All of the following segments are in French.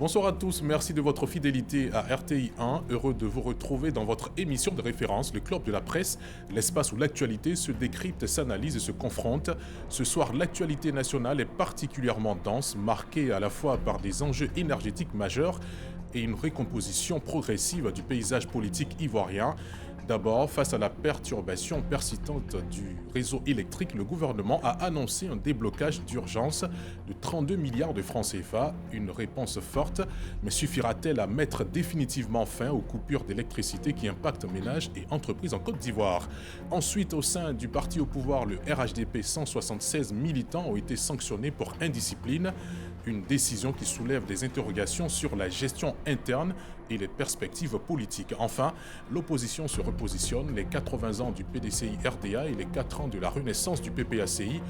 Bonsoir à tous, merci de votre fidélité à RTI 1. Heureux de vous retrouver dans votre émission de référence, le Club de la Presse, l'espace où l'actualité se décrypte, s'analyse et se confronte. Ce soir, l'actualité nationale est particulièrement dense, marquée à la fois par des enjeux énergétiques majeurs et une recomposition progressive du paysage politique ivoirien. D'abord, face à la perturbation persistante du réseau électrique, le gouvernement a annoncé un déblocage d'urgence de 32 milliards de francs CFA. Une réponse forte, mais suffira-t-elle à mettre définitivement fin aux coupures d'électricité qui impactent ménages et entreprises en Côte d'Ivoire? Ensuite, au sein du parti au pouvoir, le RHDP, 176 militants ont été sanctionnés pour indiscipline. Une décision qui soulève des interrogations sur la gestion interne et les perspectives politiques. Enfin, l'opposition se repositionne. Les 80 ans du PDCI-RDA et les 4 ans de la renaissance du PPACI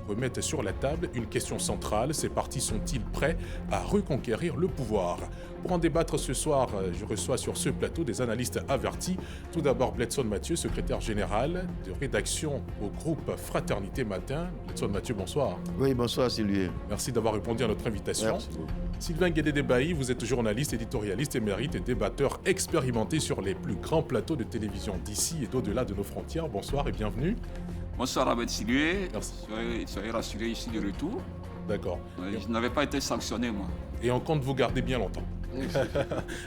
remettent sur la table une question centrale. Ces partis sont-ils prêts à reconquérir le pouvoir? Pour en débattre ce soir, je reçois sur ce plateau des analystes avertis. Tout d'abord, Bledson Mathieu, secrétaire général de rédaction au groupe Fraternité Matin. Bledson Mathieu, bonsoir. Oui, bonsoir Sylvie. Merci d'avoir répondu à notre invitation. Merci beaucoup. Sylvain Guédé-Debailly, vous êtes journaliste, éditorialiste, émérite et débatteur expérimenté sur les plus grands plateaux de télévision d'ici et d'au-delà de nos frontières. Bonsoir et bienvenue. Bonsoir Ahmed Silue, Merci. soyez rassurés ici de retour. D'accord. Je n'avais pas été sanctionné moi. Et on compte vous garder bien longtemps.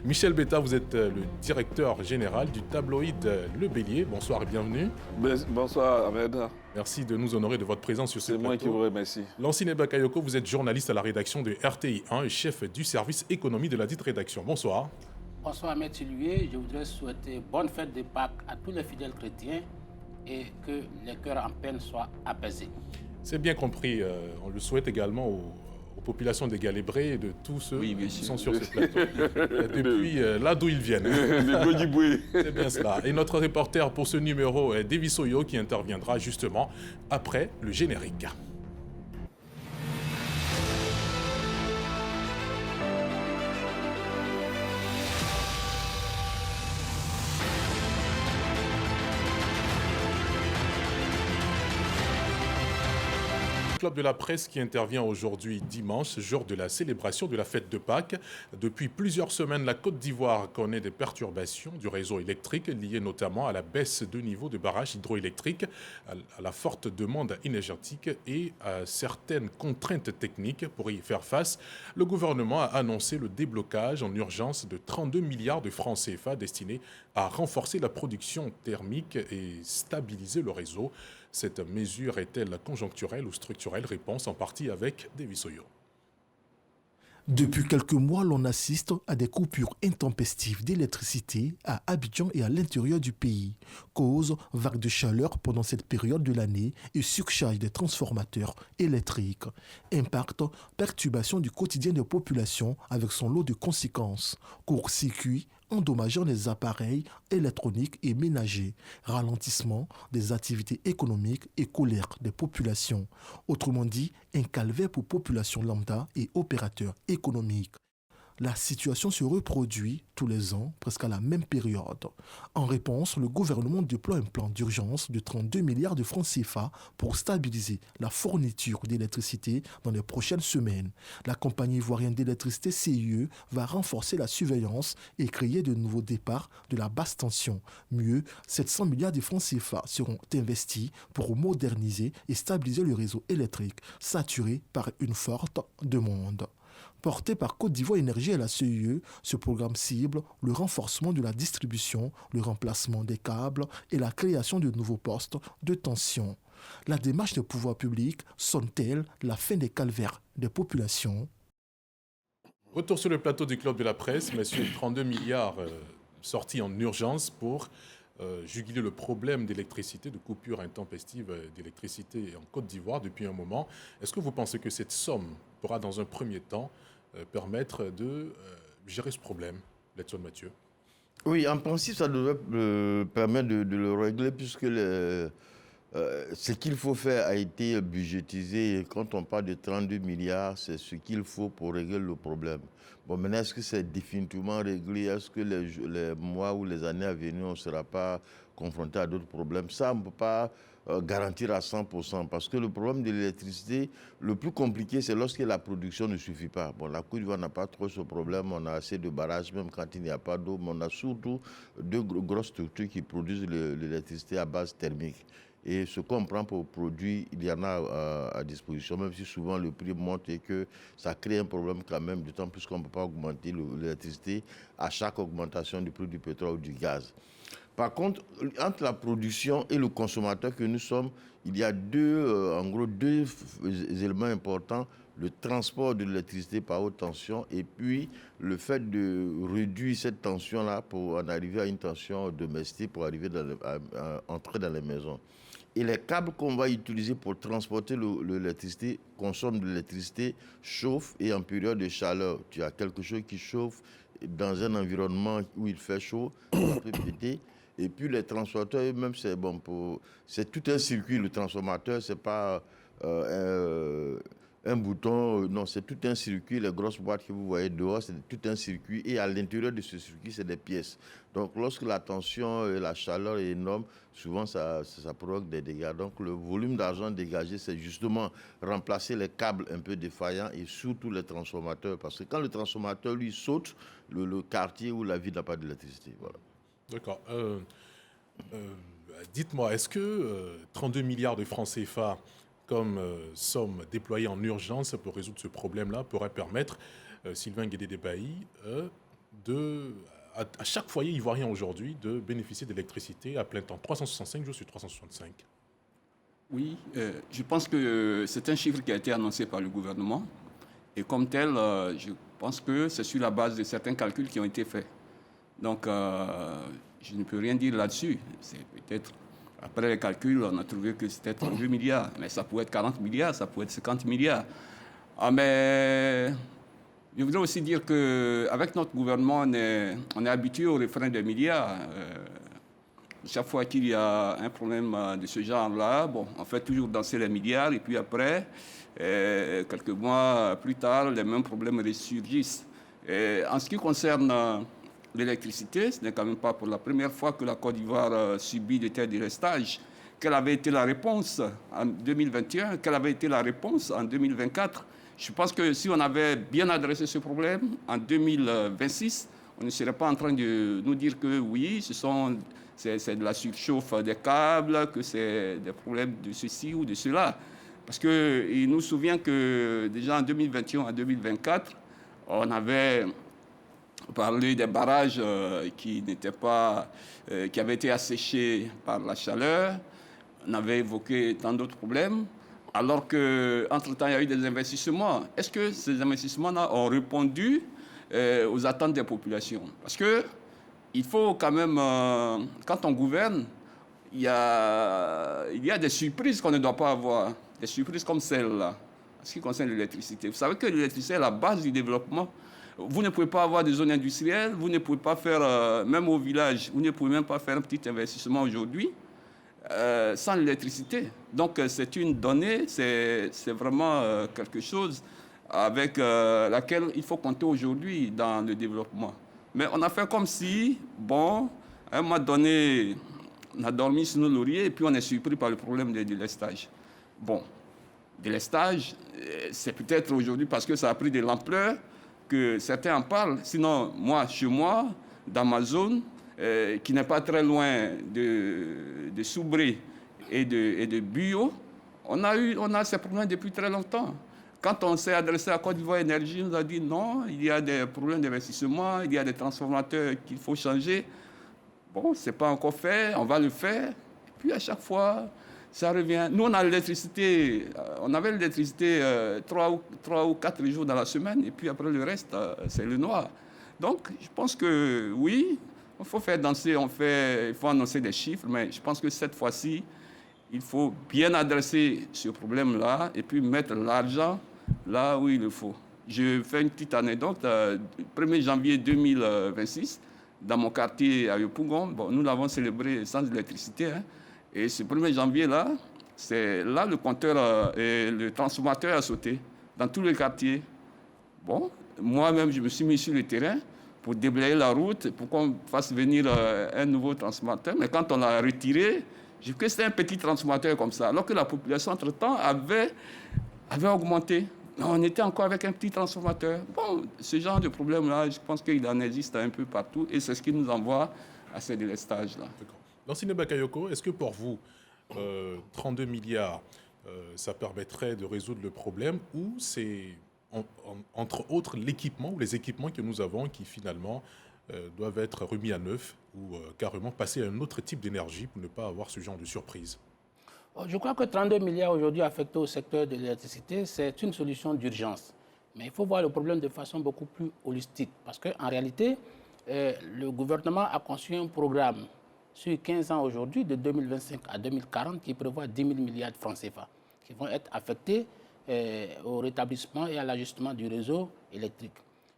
Michel Betta, vous êtes le directeur général du tabloïd Le Bélier. Bonsoir et bienvenue. Bonsoir Ahmed. Merci de nous honorer de votre présence sur ce plateau. C'est moi qui vous remercie. Lancine Bakayoko, vous êtes journaliste à la rédaction de RTI 1 et chef du service économie de la dite rédaction. Bonsoir. Bonsoir Ahmed Silue, je voudrais souhaiter bonne fête de Pâques à tous les fidèles chrétiens et que les cœurs en peine soient apaisés. C'est bien compris, on le souhaite également aux populations des Galébrés et de tous ceux qui sont sur ce plateau, depuis là d'où ils viennent. C'est bien cela. Et notre reporter pour ce numéro est Davis Oyo qui interviendra justement après le générique. Club de la presse qui intervient aujourd'hui dimanche, jour de la célébration de la fête de Pâques. Depuis plusieurs semaines, la Côte d'Ivoire connaît des perturbations du réseau électrique liées notamment à la baisse de niveau de barrages hydroélectriques, à la forte demande énergétique et à certaines contraintes techniques. Pour y faire face, le gouvernement a annoncé le déblocage en urgence de 32 milliards de francs CFA destinés à renforcer la production thermique et stabiliser le réseau. Cette mesure est-elle conjoncturelle ou structurelle? Réponse en partie avec Davis Oyo. Depuis quelques mois, l'on assiste à des coupures intempestives d'électricité à Abidjan et à l'intérieur du pays. Cause, vagues de chaleur pendant cette période de l'année et surcharge des transformateurs électriques. Impact, perturbation du quotidien des populations avec son lot de conséquences. Court-circuit, endommageant les appareils électroniques et ménagers, ralentissement des activités économiques et colère des populations. Autrement dit, un calvaire pour population lambda et opérateurs économiques. La situation se reproduit tous les ans, presque à la même période. En réponse, le gouvernement déploie un plan d'urgence de 32 milliards de francs CFA pour stabiliser la fourniture d'électricité dans les prochaines semaines. La compagnie ivoirienne d'électricité CIE va renforcer la surveillance et créer de nouveaux départs de la basse tension. Mieux, 700 milliards de francs CFA seront investis pour moderniser et stabiliser le réseau électrique, saturé par une forte demande. Porté par Côte d'Ivoire Énergie et la CIE, ce programme cible le renforcement de la distribution, le remplacement des câbles et la création de nouveaux postes de tension. La démarche des pouvoirs publics sonne-t-elle la fin des calvaires des populations? Retour sur le plateau du Club de la presse, messieurs, 32 milliards sortis en urgence pour juguler le problème d'électricité, de coupure intempestive d'électricité en Côte d'Ivoire depuis un moment. Est-ce que vous pensez que cette somme pourra dans un premier temps permettre de gérer ce problème, Bledson Mathieu? Oui, en principe, ça devrait permettre de le régler puisque Ce qu'il faut faire a été budgétisé. Quand on parle de 32 milliards, c'est ce qu'il faut pour régler le problème. Bon, maintenant, est-ce que c'est définitivement réglé? Est-ce que les mois ou les années à venir, on ne sera pas confronté à d'autres problèmes? Ça, on ne peut pas garantir à 100%. Parce que le problème de l'électricité, le plus compliqué, c'est lorsque la production ne suffit pas. Bon, la Côte d'Ivoire n'a pas trop ce problème. On a assez de barrages, même quand il n'y a pas d'eau. Mais on a surtout deux grosses structures qui produisent l'électricité à base thermique. Et ce qu'on prend pour produit, il y en a à disposition, même si souvent le prix monte et que ça crée un problème quand même, d'autant plus qu'on ne peut pas augmenter l'électricité à chaque augmentation du prix du pétrole ou du gaz. Par contre, entre la production et le consommateur que nous sommes, il y a en gros deux éléments importants. Le transport de l'électricité par haute tension et puis le fait de réduire cette tension-là pour en arriver à une tension domestique, pour arriver à entrer dans les maisons. Et les câbles qu'on va utiliser pour transporter l'électricité consomment de l'électricité, chauffent et en période de chaleur. Tu as quelque chose qui chauffe dans un environnement où il fait chaud, ça peut péter. Et puis les transporteurs eux-mêmes, c'est bon c'est tout un circuit. Le transformateur, c'est pas un bouton, non, c'est tout un circuit. Les grosses boîtes que vous voyez dehors, c'est tout un circuit. Et à l'intérieur de ce circuit, c'est des pièces. Donc, lorsque la tension et la chaleur est énorme, souvent, ça provoque des dégâts. Donc, le volume d'argent dégagé, c'est justement remplacer les câbles un peu défaillants et surtout les transformateurs. Parce que quand le transformateur, lui, saute, le quartier ou la ville n'a pas d'électricité. Voilà. D'accord. Dites-moi, est-ce que 32 milliards de francs CFA comme somme déployée en urgence pour résoudre ce problème-là pourrait permettre, Sylvain Guédé-Debailly, à chaque foyer ivoirien aujourd'hui de bénéficier d'électricité à plein temps, 365 jours sur 365? Oui, je pense que c'est un chiffre qui a été annoncé par le gouvernement. Et comme tel, je pense que c'est sur la base de certains calculs qui ont été faits. Donc, je ne peux rien dire là-dessus. C'est peut-être, après les calculs, on a trouvé que c'était 32 milliards. Mais ça pourrait être 40 milliards, ça pourrait être 50 milliards. Ah, mais je voudrais aussi dire qu'avec notre gouvernement, on est habitué au refrain des milliards. Chaque fois qu'il y a un problème de ce genre-là, bon, on fait toujours danser les milliards. Et puis après, quelques mois plus tard, les mêmes problèmes ressurgissent. En ce qui concerne l'électricité, ce n'est quand même pas pour la première fois que la Côte d'Ivoire subit des terres délestage. Quelle avait été la réponse en 2021? Quelle avait été la réponse en 2024? Je pense que si on avait bien adressé ce problème en 2026, on ne serait pas en train de nous dire que oui, c'est de la surchauffe des câbles, que c'est des problèmes de ceci ou de cela. Parce qu'il nous souvient que déjà en 2021 à 2024, on avait parlé des barrages qui avaient été asséchés par la chaleur. On avait évoqué tant d'autres problèmes. Alors qu'entre-temps, il y a eu des investissements. Est-ce que ces investissements-là ont répondu aux attentes des populations? Parce qu'il faut quand même, quand on gouverne, il y a des surprises qu'on ne doit pas avoir. Des surprises comme celle-là, en ce qui concerne l'électricité. Vous savez que l'électricité est la base du développement. Vous ne pouvez pas avoir des zones industrielles, vous ne pouvez pas faire, même au village, vous ne pouvez même pas faire un petit investissement aujourd'hui sans l'électricité. Donc c'est une donnée, c'est vraiment quelque chose avec laquelle il faut compter aujourd'hui dans le développement. Mais on a fait comme si, bon, à un moment donné, on a dormi sur nos lauriers et puis on est surpris par le problème des délestages. Bon, délestage, c'est peut-être aujourd'hui parce que ça a pris de l'ampleur que certains en parlent. Sinon, moi, chez moi, dans ma zone, qui n'est pas très loin de Soubré et de Buyo, on a ces problèmes depuis très longtemps. Quand on s'est adressé à Côte d'Ivoire Énergie, on nous a dit non, il y a des problèmes d'investissement, il y a des transformateurs qu'il faut changer. Bon, ce n'est pas encore fait, on va le faire. Et puis à chaque fois, ça revient. Nous, on a l'électricité, on avait l'électricité 3 ou 4 jours dans la semaine, et puis après le reste, c'est le noir. Donc, je pense que oui, il faut faire danser, il faut annoncer des chiffres, mais je pense que cette fois-ci, il faut bien adresser ce problème-là et puis mettre l'argent là où il le faut. Je fais une petite anecdote. Le 1er janvier 2026, dans mon quartier à Yopougon, bon, nous l'avons célébré sans électricité. Hein, Et ce 1er janvier-là, c'est là le compteur et le transformateur a sauté dans tous les quartiers. Bon, moi-même, je me suis mis sur le terrain pour déblayer la route, pour qu'on fasse venir un nouveau transformateur. Mais quand on l'a retiré, j'ai vu que c'était un petit transformateur comme ça, alors que la population, entre-temps, avait augmenté. On était encore avec un petit transformateur. Bon, ce genre de problème-là, je pense qu'il en existe un peu partout et c'est ce qui nous envoie à ces délestages-là. Lansine Bakayoko, est-ce que pour vous, 32 milliards, ça permettrait de résoudre le problème ou c'est, entre autres, l'équipement ou les équipements que nous avons qui finalement doivent être remis à neuf ou carrément passer à un autre type d'énergie pour ne pas avoir ce genre de surprise? Je crois que 32 milliards aujourd'hui affectés au secteur de l'électricité, c'est une solution d'urgence. Mais il faut voir le problème de façon beaucoup plus holistique. Parce qu'en réalité, le gouvernement a conçu un programme sur 15 ans aujourd'hui, de 2025 à 2040, qui prévoit 10 000 milliards de francs CFA, qui vont être affectés au rétablissement et à l'ajustement du réseau électrique.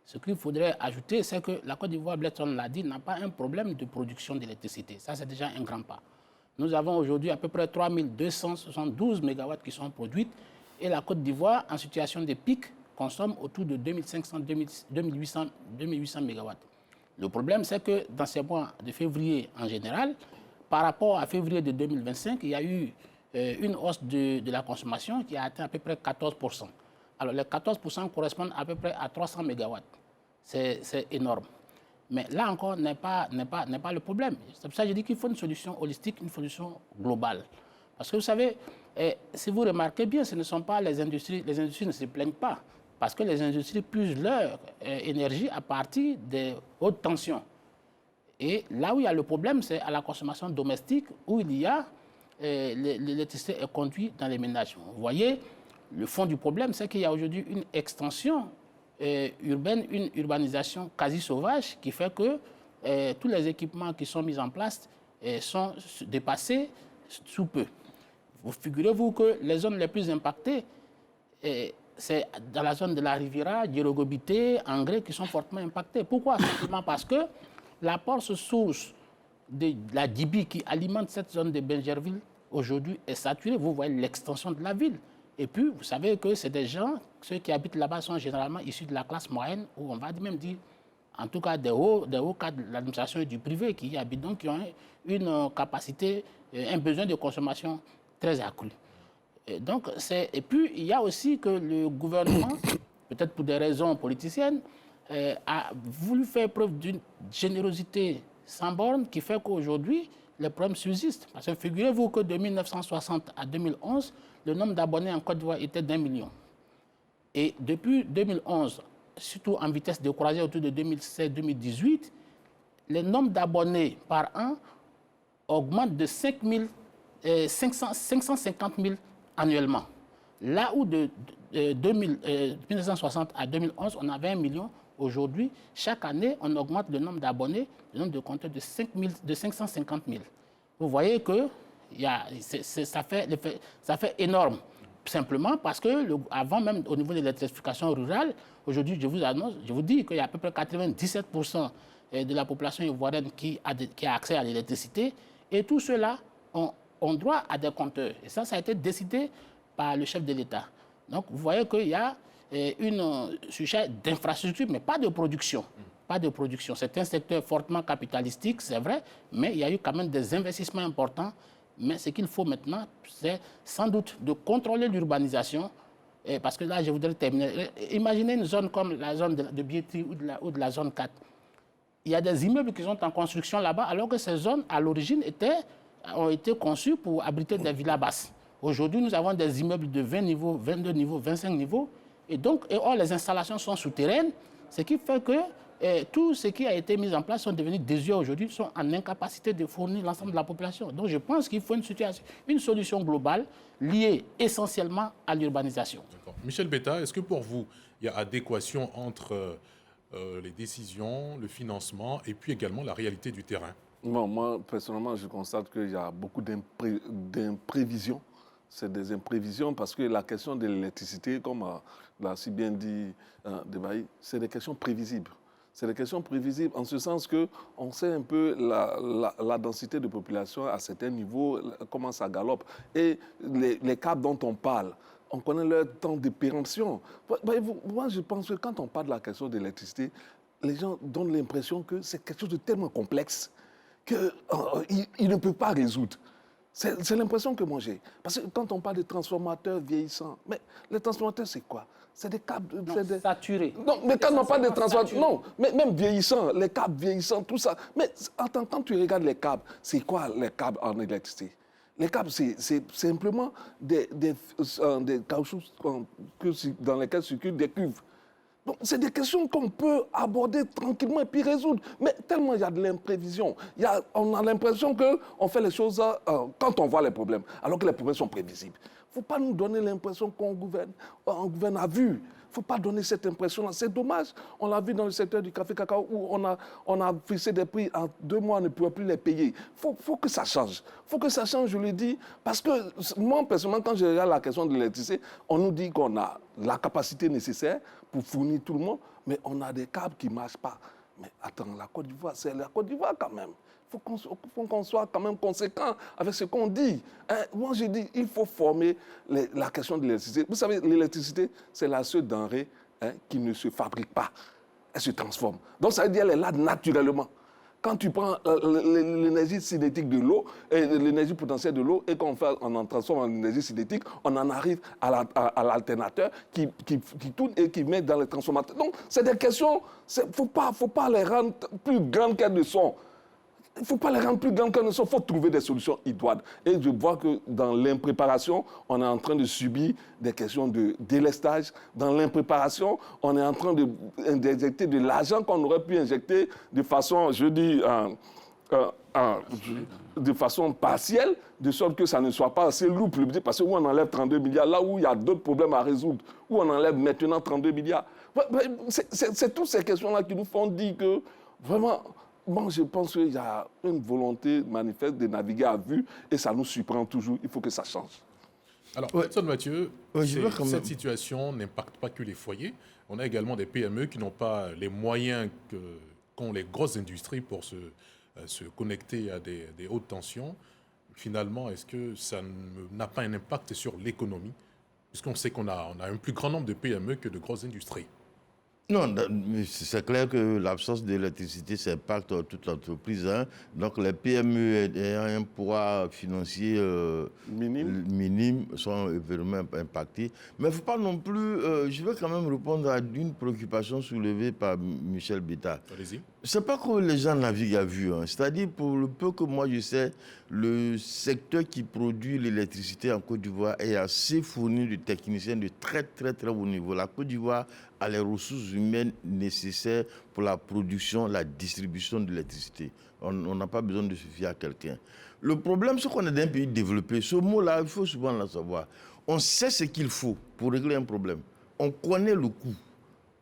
Ce qu'il faudrait ajouter, c'est que la Côte d'Ivoire, Blaise l'a dit, n'a pas un problème de production d'électricité. Ça, c'est déjà un grand pas. Nous avons aujourd'hui à peu près 3272 MW qui sont produites et la Côte d'Ivoire, en situation de pic, consomme autour de 2800 MW. Le problème, c'est que dans ces mois de février en général, par rapport à février de 2025, il y a eu une hausse de la consommation qui a atteint à peu près 14%. Alors les 14% correspondent à peu près à 300 MW. C'est énorme. Mais là encore, n'est pas le problème. C'est pour ça que je dis qu'il faut une solution holistique, une solution globale. Parce que vous savez, si vous remarquez bien, ce ne sont pas les industries ne se plaignent pas. Parce que les industries puisent leur énergie à partir des hautes tensions. Et là où il y a le problème, c'est à la consommation domestique, où il y a l'électricité est conduite dans les ménages. Vous voyez, le fond du problème, c'est qu'il y a aujourd'hui une extension urbaine, une urbanisation quasi sauvage qui fait que tous les équipements qui sont mis en place sont dépassés sous peu. Vous figurez-vous que les zones les plus impactées, c'est dans la zone de la Riviera, Djirogobité, Angré qui sont fortement impactées. Pourquoi? Simplement parce que l'apport sous source de la Djibi qui alimente cette zone de Benjerville aujourd'hui est saturé. Vous voyez l'extension de la ville. Et puis, vous savez que c'est des gens, ceux qui habitent là-bas sont généralement issus de la classe moyenne, ou on va même dire, en tout cas, des hauts cadres de l'administration et du privé qui y habitent, donc qui ont une capacité, un besoin de consommation très accru. Et puis, il y a aussi que le gouvernement, peut-être pour des raisons politiciennes, a voulu faire preuve d'une générosité sans borne qui fait qu'aujourd'hui, les problèmes subsistent. Parce que figurez-vous que de 1960 à 2011, le nombre d'abonnés en Côte d'Ivoire était d'1 million. Et depuis 2011, surtout en vitesse de croisière autour de 2016-2018, le nombre d'abonnés par an augmente de 550 000 annuellement. Là où de 1960 à 2011, on avait 1 million, aujourd'hui, chaque année, on augmente le nombre d'abonnés, le nombre de compteurs de 550 000. Vous voyez que ça fait énorme. Simplement parce que, avant même au niveau de l'électrification rurale, aujourd'hui, je vous dis qu'il y a à peu près 97% de la population ivoirienne qui a accès à l'électricité. Et tout cela ont droit à des compteurs. Et ça a été décidé par le chef de l'État. Donc, vous voyez qu'il y a un sujet d'infrastructure, mais pas de production. Pas de production. C'est un secteur fortement capitalistique, c'est vrai, mais il y a eu quand même des investissements importants. Mais ce qu'il faut maintenant, c'est sans doute de contrôler l'urbanisation. Parce que là, je voudrais terminer. Imaginez une zone comme la zone de Biétri ou de la zone 4. Il y a des immeubles qui sont en construction là-bas, alors que ces zones, à l'origine, ont été conçues pour abriter des villas basses. Aujourd'hui, nous avons des immeubles de 20 niveaux, 22 niveaux, 25 niveaux. Et or, les installations sont souterraines, ce qui fait que tout ce qui a été mis en place sont devenus désuets aujourd'hui, sont en incapacité de fournir l'ensemble de la population. Donc je pense qu'il faut une solution globale liée essentiellement à l'urbanisation. Michel Betta, est-ce que pour vous, il y a adéquation entre les décisions, le financement et puis également la réalité du terrain? Bon, moi, personnellement, je constate qu'il y a beaucoup d'imprévisions. C'est des imprévisions parce que la question de l'électricité, comme l'a si bien dit Debaï, c'est des questions prévisibles. C'est des questions prévisibles en ce sens qu'on sait un peu la densité de population à certains niveaux, comment ça galope. Et les câbles dont on parle, on connaît leur temps de péremption. Moi, je pense que quand on parle de la question de l'électricité, les gens donnent l'impression que c'est quelque chose de tellement complexe qu'ils ne peuvent pas résoudre. C'est l'impression que moi j'ai. Parce que quand on parle de transformateurs vieillissants, mais les transformateurs, c'est quoi? C'est des câbles... Saturés. Non, mais quand on parle de transformateurs... Non, mais même vieillissants, les câbles vieillissants, tout ça. Mais attends, quand tu regardes les câbles, c'est quoi les câbles en électricité? Les câbles, c'est simplement des caoutchoucs dans lesquels circulent des cuves. Donc, c'est des questions qu'on peut aborder tranquillement et puis résoudre. Mais tellement il y a de l'imprévision. On a l'impression qu'on fait les choses quand on voit les problèmes, alors que les problèmes sont prévisibles. Il ne faut pas nous donner l'impression qu'on gouverne à vue. Il ne faut pas donner cette impression-là. C'est dommage. On l'a vu dans le secteur du café-cacao où on a fixé des prix en 2 mois, on ne pouvait plus les payer. Il faut que ça change. Il faut que ça change, je le dis. Parce que moi, personnellement, quand je regarde la question de l'électricité, on nous dit qu'on a la capacité nécessaire pour fournir tout le monde, mais on a des câbles qui ne marchent pas. Mais attends, la Côte d'Ivoire, c'est la Côte d'Ivoire quand même. Il faut qu'on soit quand même conséquent avec ce qu'on dit. Moi, je dis, il faut former la question de l'électricité. Vous savez, l'électricité, c'est la seule denrée qui ne se fabrique pas. Elle se transforme. Donc, ça veut dire qu'elle est là naturellement. Quand tu prends l'énergie cinétique de l'eau, l'énergie potentielle de l'eau, et qu'on en transforme en énergie cinétique, on en arrive à l'alternateur qui tourne et qui met dans les transformateurs. Donc, c'est des questions, il ne faut pas les rendre plus grandes qu'elles ne sont. Il ne faut pas les rendre plus grandes qu'elles ne sont. Il faut trouver des solutions idoines. Et je vois que dans l'impréparation, on est en train de subir des questions de délestage. Dans l'impréparation, on est en train d'injecter de l'argent qu'on aurait pu injecter de façon, je dis, de façon partielle, de sorte que ça ne soit pas assez lourd pour le budget, parce que où on enlève 32 milliards, là où il y a d'autres problèmes à résoudre, où on enlève maintenant 32 milliards. C'est toutes ces questions-là qui nous font dire que, vraiment... Moi, je pense qu'il y a une volonté manifeste de naviguer à vue et ça nous surprend toujours. Il faut que ça change. Alors, Edson Mathieu, cette situation n'impacte pas que les foyers. On a également des PME qui n'ont pas les moyens qu'ont les grosses industries pour se connecter à des hautes tensions. Finalement, est-ce que ça n'a pas un impact sur l'économie? Puisqu'on sait qu'on a un plus grand nombre de PME que de grosses industries. Non, c'est clair que l'absence d'électricité, ça impacte toute l'entreprise. Donc, les PME ayant un poids financier minime sont vraiment impactés. Mais il ne faut pas non plus... je veux quand même répondre à une préoccupation soulevée par Michel Betta. Allez-y. C'est pas que les gens naviguent à vue. C'est-à-dire, pour le peu que moi je sais, le secteur qui produit l'électricité en Côte d'Ivoire est assez fourni de techniciens de très, très, très haut niveau. La Côte d'Ivoire a les ressources humaines nécessaires pour la production, la distribution de l'électricité. On n'a pas besoin de se fier à quelqu'un. Le problème, c'est qu'on est d'un pays développé. Ce mot-là, il faut souvent le savoir. On sait ce qu'il faut pour régler un problème. On connaît le coût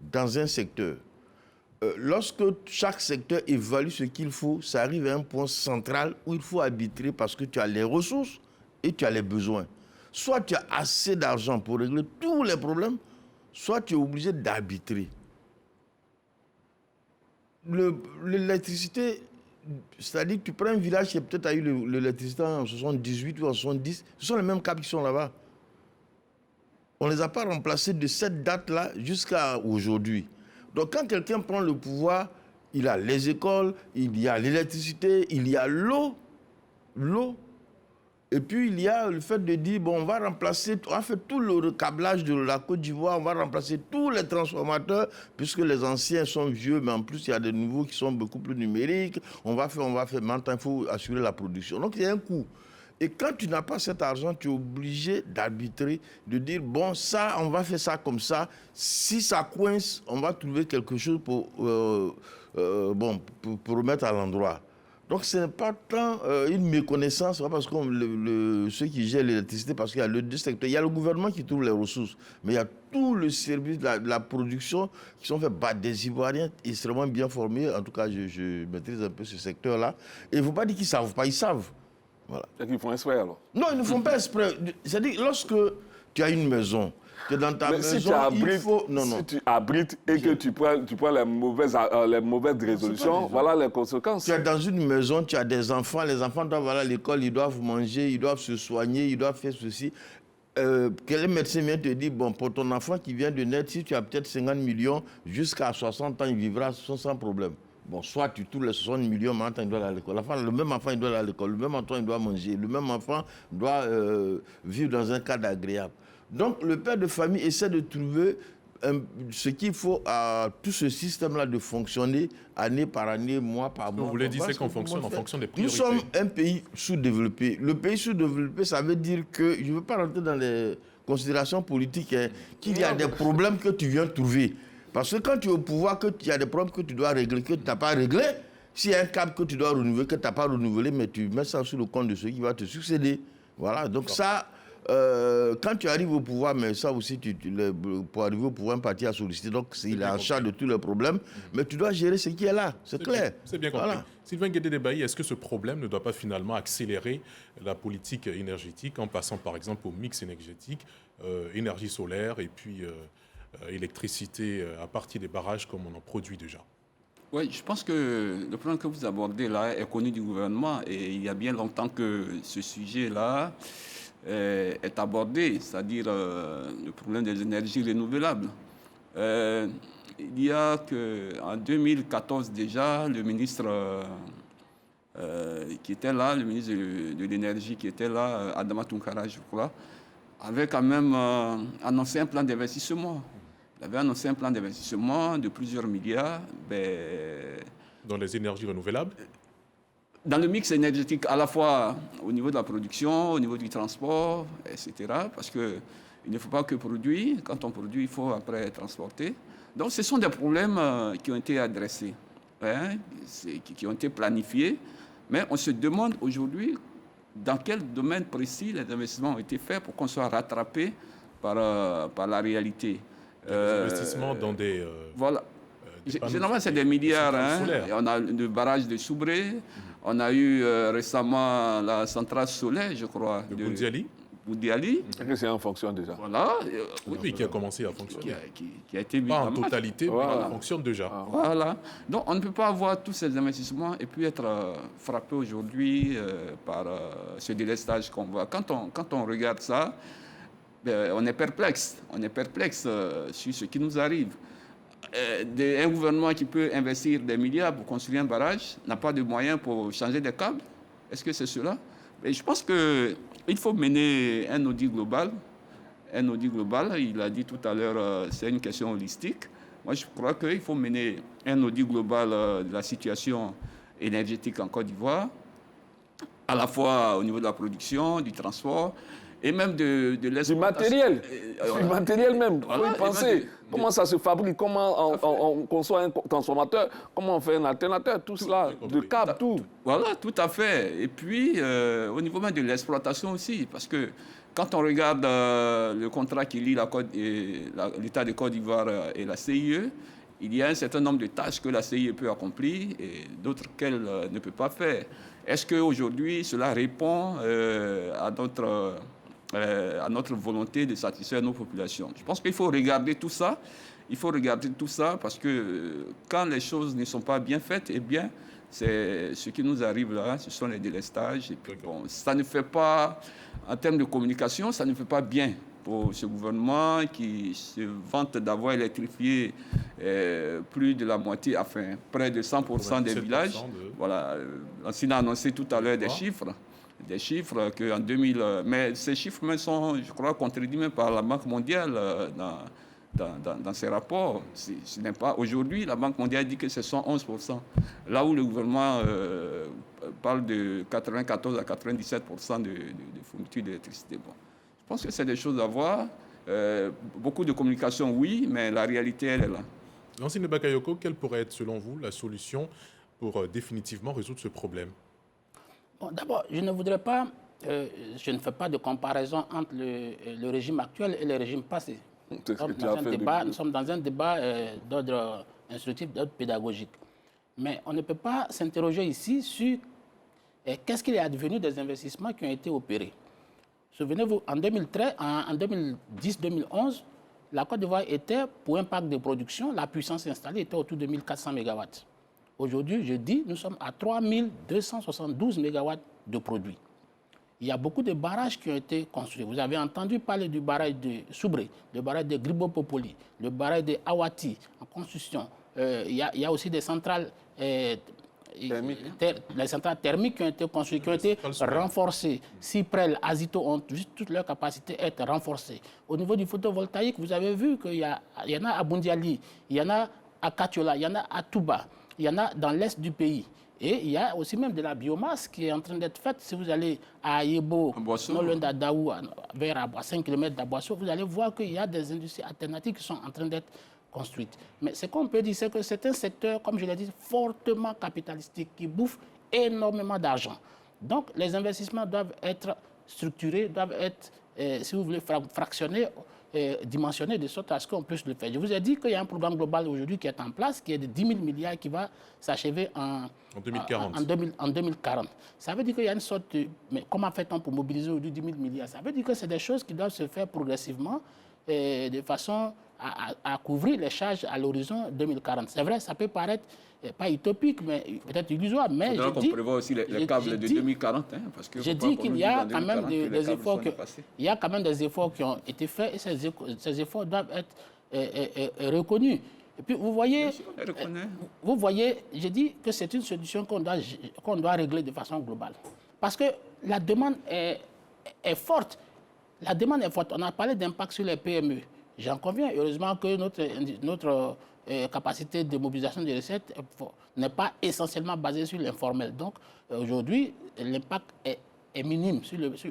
dans un secteur. Lorsque chaque secteur évalue ce qu'il faut, ça arrive à un point central où il faut arbitrer parce que tu as les ressources et tu as les besoins. Soit tu as assez d'argent pour régler tous les problèmes, soit tu es obligé d'arbitrer. L'électricité, c'est-à-dire que tu prends un village qui peut-être a eu l'électricité en 78 ou en 70, ce sont les mêmes câbles qui sont là-bas. On ne les a pas remplacés de cette date-là jusqu'à aujourd'hui. Donc quand quelqu'un prend le pouvoir, il a les écoles, il y a l'électricité, il y a l'eau. Et puis il y a le fait de dire, bon, on va faire tout le recablage de la Côte d'Ivoire, on va remplacer tous les transformateurs, puisque les anciens sont vieux, mais en plus il y a des nouveaux qui sont beaucoup plus numériques. On va faire, maintenant il faut assurer la production. Donc il y a un coût. Et quand tu n'as pas cet argent, tu es obligé d'arbitrer, de dire, bon, ça, on va faire ça comme ça. Si ça coince, on va trouver quelque chose pour remettre à l'endroit. Donc, ce n'est pas tant une méconnaissance, parce que ceux qui gèrent l'électricité, parce qu'il y a le deux secteurs. Il y a le gouvernement qui trouve les ressources, mais il y a tout le service de la production qui sont faits par des Ivoiriens extrêmement bien formés. En tout cas, je maîtrise un peu ce secteur-là. Et il ne faut pas dire qu'ils ne savent pas, ils savent. Voilà. C'est qu'ils font exprès alors? Non, ils ne font pas exprès. C'est-à-dire, lorsque tu as une maison que dans ta Mais maison, si tu abrites, il faut... Non, non. si tu abrites et que tu prends les mauvaises résolutions, voilà les conséquences. Tu es dans une maison, tu as des enfants, les enfants doivent aller à l'école, ils doivent manger, ils doivent se soigner, ils doivent faire ceci. Quel médecin vient te dire, bon, pour ton enfant qui vient de naître, si tu as peut-être 50 millions, jusqu'à 60 ans, il vivra sans problème. Bon, soit tu touches les 60 millions, mais maintenant il doit aller à l'école. Le même enfant, il doit aller à l'école, le même enfant, il doit manger, le même enfant doit vivre dans un cadre agréable. Donc, le père de famille essaie de trouver ce qu'il faut à tout ce système-là de fonctionner année par année, mois par mois. Vous voulez dire qu'on fonctionne en fonction des priorités. Nous sommes un pays sous-développé. Le pays sous-développé, ça veut dire que, je ne veux pas rentrer dans les considérations politiques, qu'il y a des problèmes que tu viens trouver. Parce que quand tu es au pouvoir, qu'il y a des problèmes que tu dois régler, que tu n'as pas réglé, s'il y a un câble que tu dois renouveler, que tu n'as pas renouvelé, mais tu mets ça sur le compte de ceux qui vont te succéder. Voilà, donc ça... quand tu arrives au pouvoir, mais ça aussi, pour arriver au pouvoir, un parti a sollicité, donc il est en charge de tous les problèmes, mais tu dois gérer ce qui est là, c'est clair. C'est bien compris. Voilà. Sylvain Guédé-Debailly, est-ce que ce problème ne doit pas finalement accélérer la politique énergétique en passant par exemple au mix énergétique, énergie solaire et puis électricité à partir des barrages comme on en produit déjà? Oui, je pense que le problème que vous abordez là est connu du gouvernement et il y a bien longtemps que ce sujet-là est abordé, c'est-à-dire le problème des énergies renouvelables. Il y a qu'en 2014 déjà, le ministre qui était là, le ministre de l'énergie qui était là, Adama Tounkara, je crois, avait quand même annoncé un plan d'investissement. Il avait annoncé un plan d'investissement de plusieurs milliards. Dans les énergies renouvelables? Dans le mix énergétique, à la fois au niveau de la production, au niveau du transport, etc. Parce qu'il ne faut pas que produire. Quand on produit, il faut après transporter. Donc ce sont des problèmes qui ont été adressés, qui ont été planifiés. Mais on se demande aujourd'hui dans quel domaine précis les investissements ont été faits pour qu'on soit rattrapé par la réalité. Des investissements dans des... Voilà. Généralement, c'est des milliards. On a le barrage de Soubré. On a eu récemment la centrale solaire, je crois. De Boudiali. Boudiali. C'est en fonction déjà. Voilà. Oui, qui a commencé à fonctionner. Qui a été mis pas en totalité, mais qui fonctionne déjà. Voilà. Donc, on ne peut pas avoir tous ces investissements et puis être frappé aujourd'hui par ce délestage qu'on voit. Quand on regarde ça, on est perplexe. On est perplexe sur ce qui nous arrive. Un gouvernement qui peut investir des milliards pour construire un barrage n'a pas de moyens pour changer des câbles. Est-ce que c'est cela? Et je pense qu'il faut mener un audit global. Un audit global, il a dit tout à l'heure, c'est une question holistique. Moi, je crois qu'il faut mener un audit global de la situation énergétique en Côte d'Ivoire, à la fois au niveau de la production, du transport, et même de du matériel. Du matériel même. Il faut y penser. Comment ça se fabrique, comment on conçoit un transformateur, comment on fait un alternateur, tout cela, de câbles, tout. Voilà, tout à fait. Et puis, au niveau même de l'exploitation aussi, parce que quand on regarde le contrat qui lie l'État de Côte d'Ivoire et la CIE, il y a un certain nombre de tâches que la CIE peut accomplir et d'autres qu'elle ne peut pas faire. Est-ce qu'aujourd'hui, cela répond à notre volonté de satisfaire nos populations? Je pense qu'il faut regarder tout ça. Il faut regarder tout ça parce que quand les choses ne sont pas bien faites, eh bien, c'est ce qui nous arrive là, ce sont les délestages. Et puis, bon, ça ne fait pas, en termes de communication, ça ne fait pas bien pour ce gouvernement qui se vante d'avoir électrifié plus de la moitié, enfin, près de 100% des villages. Voilà, on a annoncé tout à l'heure des chiffres. Des chiffres qu'en 2000... Mais ces chiffres même sont, je crois, contredits même par la Banque mondiale dans ses rapports. Ce n'est pas... Aujourd'hui, la Banque mondiale dit que c'est 111%. Là où le gouvernement parle de 94 à 97% de fourniture d'électricité. Bon. Je pense que c'est des choses à voir. Beaucoup de communication, oui, mais la réalité, elle est là. Lansine Bakayoko, quelle pourrait être, selon vous, la solution pour définitivement résoudre ce problème? Bon, d'abord, je ne voudrais pas, je ne fais pas de comparaison entre le régime actuel et le régime passé. Nous sommes dans un débat d'ordre instructif, d'ordre pédagogique. Mais on ne peut pas s'interroger ici sur qu'est-ce qu'il est advenu des investissements qui ont été opérés. Souvenez-vous, en 2010-2011, la Côte d'Ivoire était, pour un parc de production, la puissance installée était autour de 1400 MW. Aujourd'hui, je dis, nous sommes à 3272 MW de produits. Il y a beaucoup de barrages qui ont été construits. Vous avez entendu parler du barrage de Soubré, le barrage de Gribopopoli, le barrage de Awati en construction. Il y a aussi des centrales, les centrales thermiques qui ont été construites, qui ont été renforcées. Cyprel, Azito ont juste toute leur capacité à être renforcées. Au niveau du photovoltaïque, vous avez vu qu'il y en a à Bundiali, il y en a à Katiola, il y en a à Touba, il y en a dans l'est du pays. Et il y a aussi même de la biomasse qui est en train d'être faite. Si vous allez à Ayebo, non loin d'Adaou, vers 5 km d'Aboisseau, vous allez voir qu'il y a des industries alternatives qui sont en train d'être construites. Mais ce qu'on peut dire, c'est que c'est un secteur, comme je l'ai dit, fortement capitalistique, qui bouffe énormément d'argent. Donc les investissements doivent être structurés, doivent être, si vous voulez, fractionnés, dimensionné de sorte à ce qu'on puisse le faire. Je vous ai dit qu'il y a un programme global aujourd'hui qui est en place, qui est de 10 000 milliards qui va s'achever en 2040. En 2040. Ça veut dire qu'il y a une sorte de... Mais comment fait-on pour mobiliser aujourd'hui 10 000 milliards? Ça veut dire que c'est des choses qui doivent se faire progressivement de façon à couvrir les charges à l'horizon 2040. C'est vrai, ça peut paraître pas utopique, mais peut-être illusoire. Mais je dis, prévoit aussi les câbles de 2040. Hein, parce que je dis qu'il y a quand même des efforts il y a quand même des efforts qui ont été faits et ces efforts doivent être reconnus. Et puis vous voyez, je dis que c'est une solution qu'on doit régler de façon globale. Parce que la demande est forte. La demande est forte. On a parlé d'impact sur les PME. J'en conviens. Heureusement que notre capacité de mobilisation des recettes n'est pas essentiellement basée sur l'informel. Donc, aujourd'hui, l'impact est minime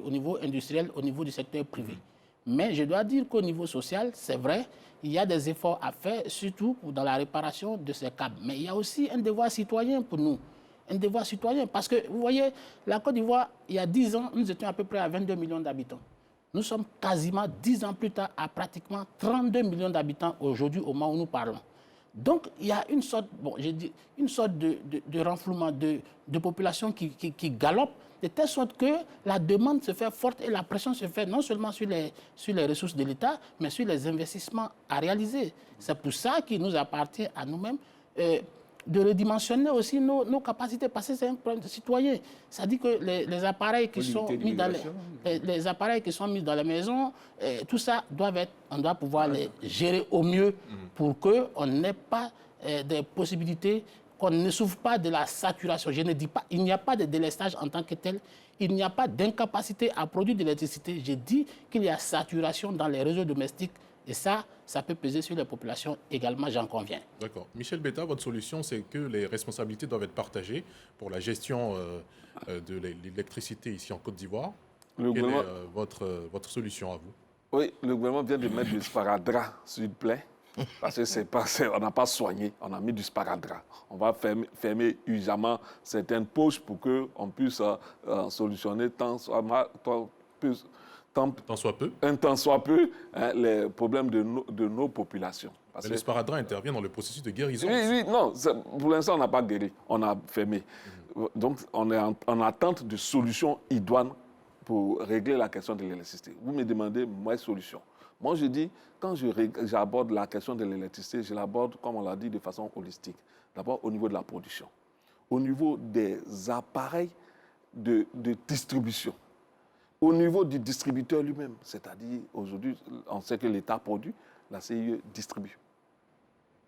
au niveau industriel, au niveau du secteur privé. Mais je dois dire qu'au niveau social, c'est vrai, il y a des efforts à faire, surtout dans la réparation de ces câbles. Mais il y a aussi un devoir citoyen pour nous. Un devoir citoyen. Parce que, vous voyez, la Côte d'Ivoire, il y a 10 ans, nous étions à peu près à 22 millions d'habitants. Nous sommes quasiment 10 ans plus tard à pratiquement 32 millions d'habitants aujourd'hui au moment où nous parlons. Donc, il y a une sorte, de renflouement de population qui galope, de telle sorte que la demande se fait forte et la pression se fait non seulement sur les ressources de l'État, mais sur les investissements à réaliser. C'est pour ça qu'il nous appartient à nous-mêmes de redimensionner aussi nos capacités, parce que c'est un problème de citoyen. Ça dit que les appareils qui sont mis dans les appareils qui sont mis dans les maisons, tout ça on doit pouvoir les gérer au mieux pour qu'on n'ait pas des possibilités, qu'on ne souffre pas de la saturation. Je ne dis pas, il n'y a pas de délestage en tant que tel, il n'y a pas d'incapacité à produire de l'électricité. Je dis qu'il y a saturation dans les réseaux domestiques. Et ça peut peser sur les populations également, j'en conviens. D'accord. Michel Betta, votre solution, c'est que les responsabilités doivent être partagées pour la gestion de l'électricité ici en Côte d'Ivoire. Quelle est votre solution à vous? Oui, le gouvernement vient de mettre du sparadrap sur une plaie, parce que on n'a pas soigné, on a mis du sparadrap. On va fermer urgemment certaines poches pour qu'on puisse solutionner tant soit peu les problèmes de nos populations. Mais le sparadrap intervient dans le processus de guérison. Oui, non, pour l'instant, on n'a pas guéri, on a fermé. Donc, on est en attente de solutions idoines pour régler la question de l'électricité. Vous me demandez, moi, solution. Moi, je dis, quand j'aborde la question de l'électricité, je l'aborde, comme on l'a dit, de façon holistique. D'abord, au niveau de la production, au niveau des appareils de distribution, au niveau du distributeur lui-même, c'est-à-dire aujourd'hui, on sait que l'État produit, la CIE distribue.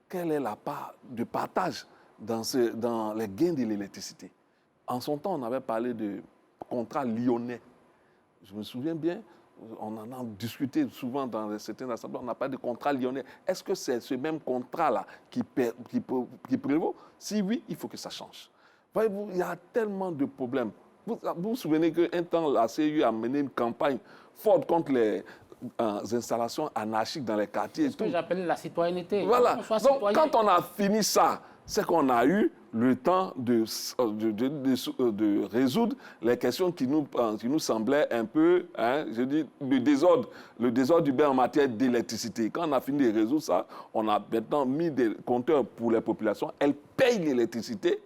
Quelle est la part de partage dans les gains de l'électricité? En son temps, on avait parlé de contrat lyonnais. Je me souviens bien, on en a discuté souvent dans certaines assemblées, on n'a pas de contrat lyonnais. Est-ce que c'est ce même contrat-là qui prévaut? Si oui, il faut que ça change. Voyez-vous, il y a tellement de problèmes. Vous vous souvenez qu'un temps, la CIE a mené une campagne forte contre les installations anarchiques dans les quartiers. C'est ce que j'appelle la citoyenneté. Voilà. Donc, quand on a fini ça, c'est qu'on a eu le temps de résoudre les questions qui nous semblaient un peu, je dis, le désordre urbain en matière d'électricité. Quand on a fini de résoudre ça, on a maintenant mis des compteurs pour les populations. Elles payent l'électricité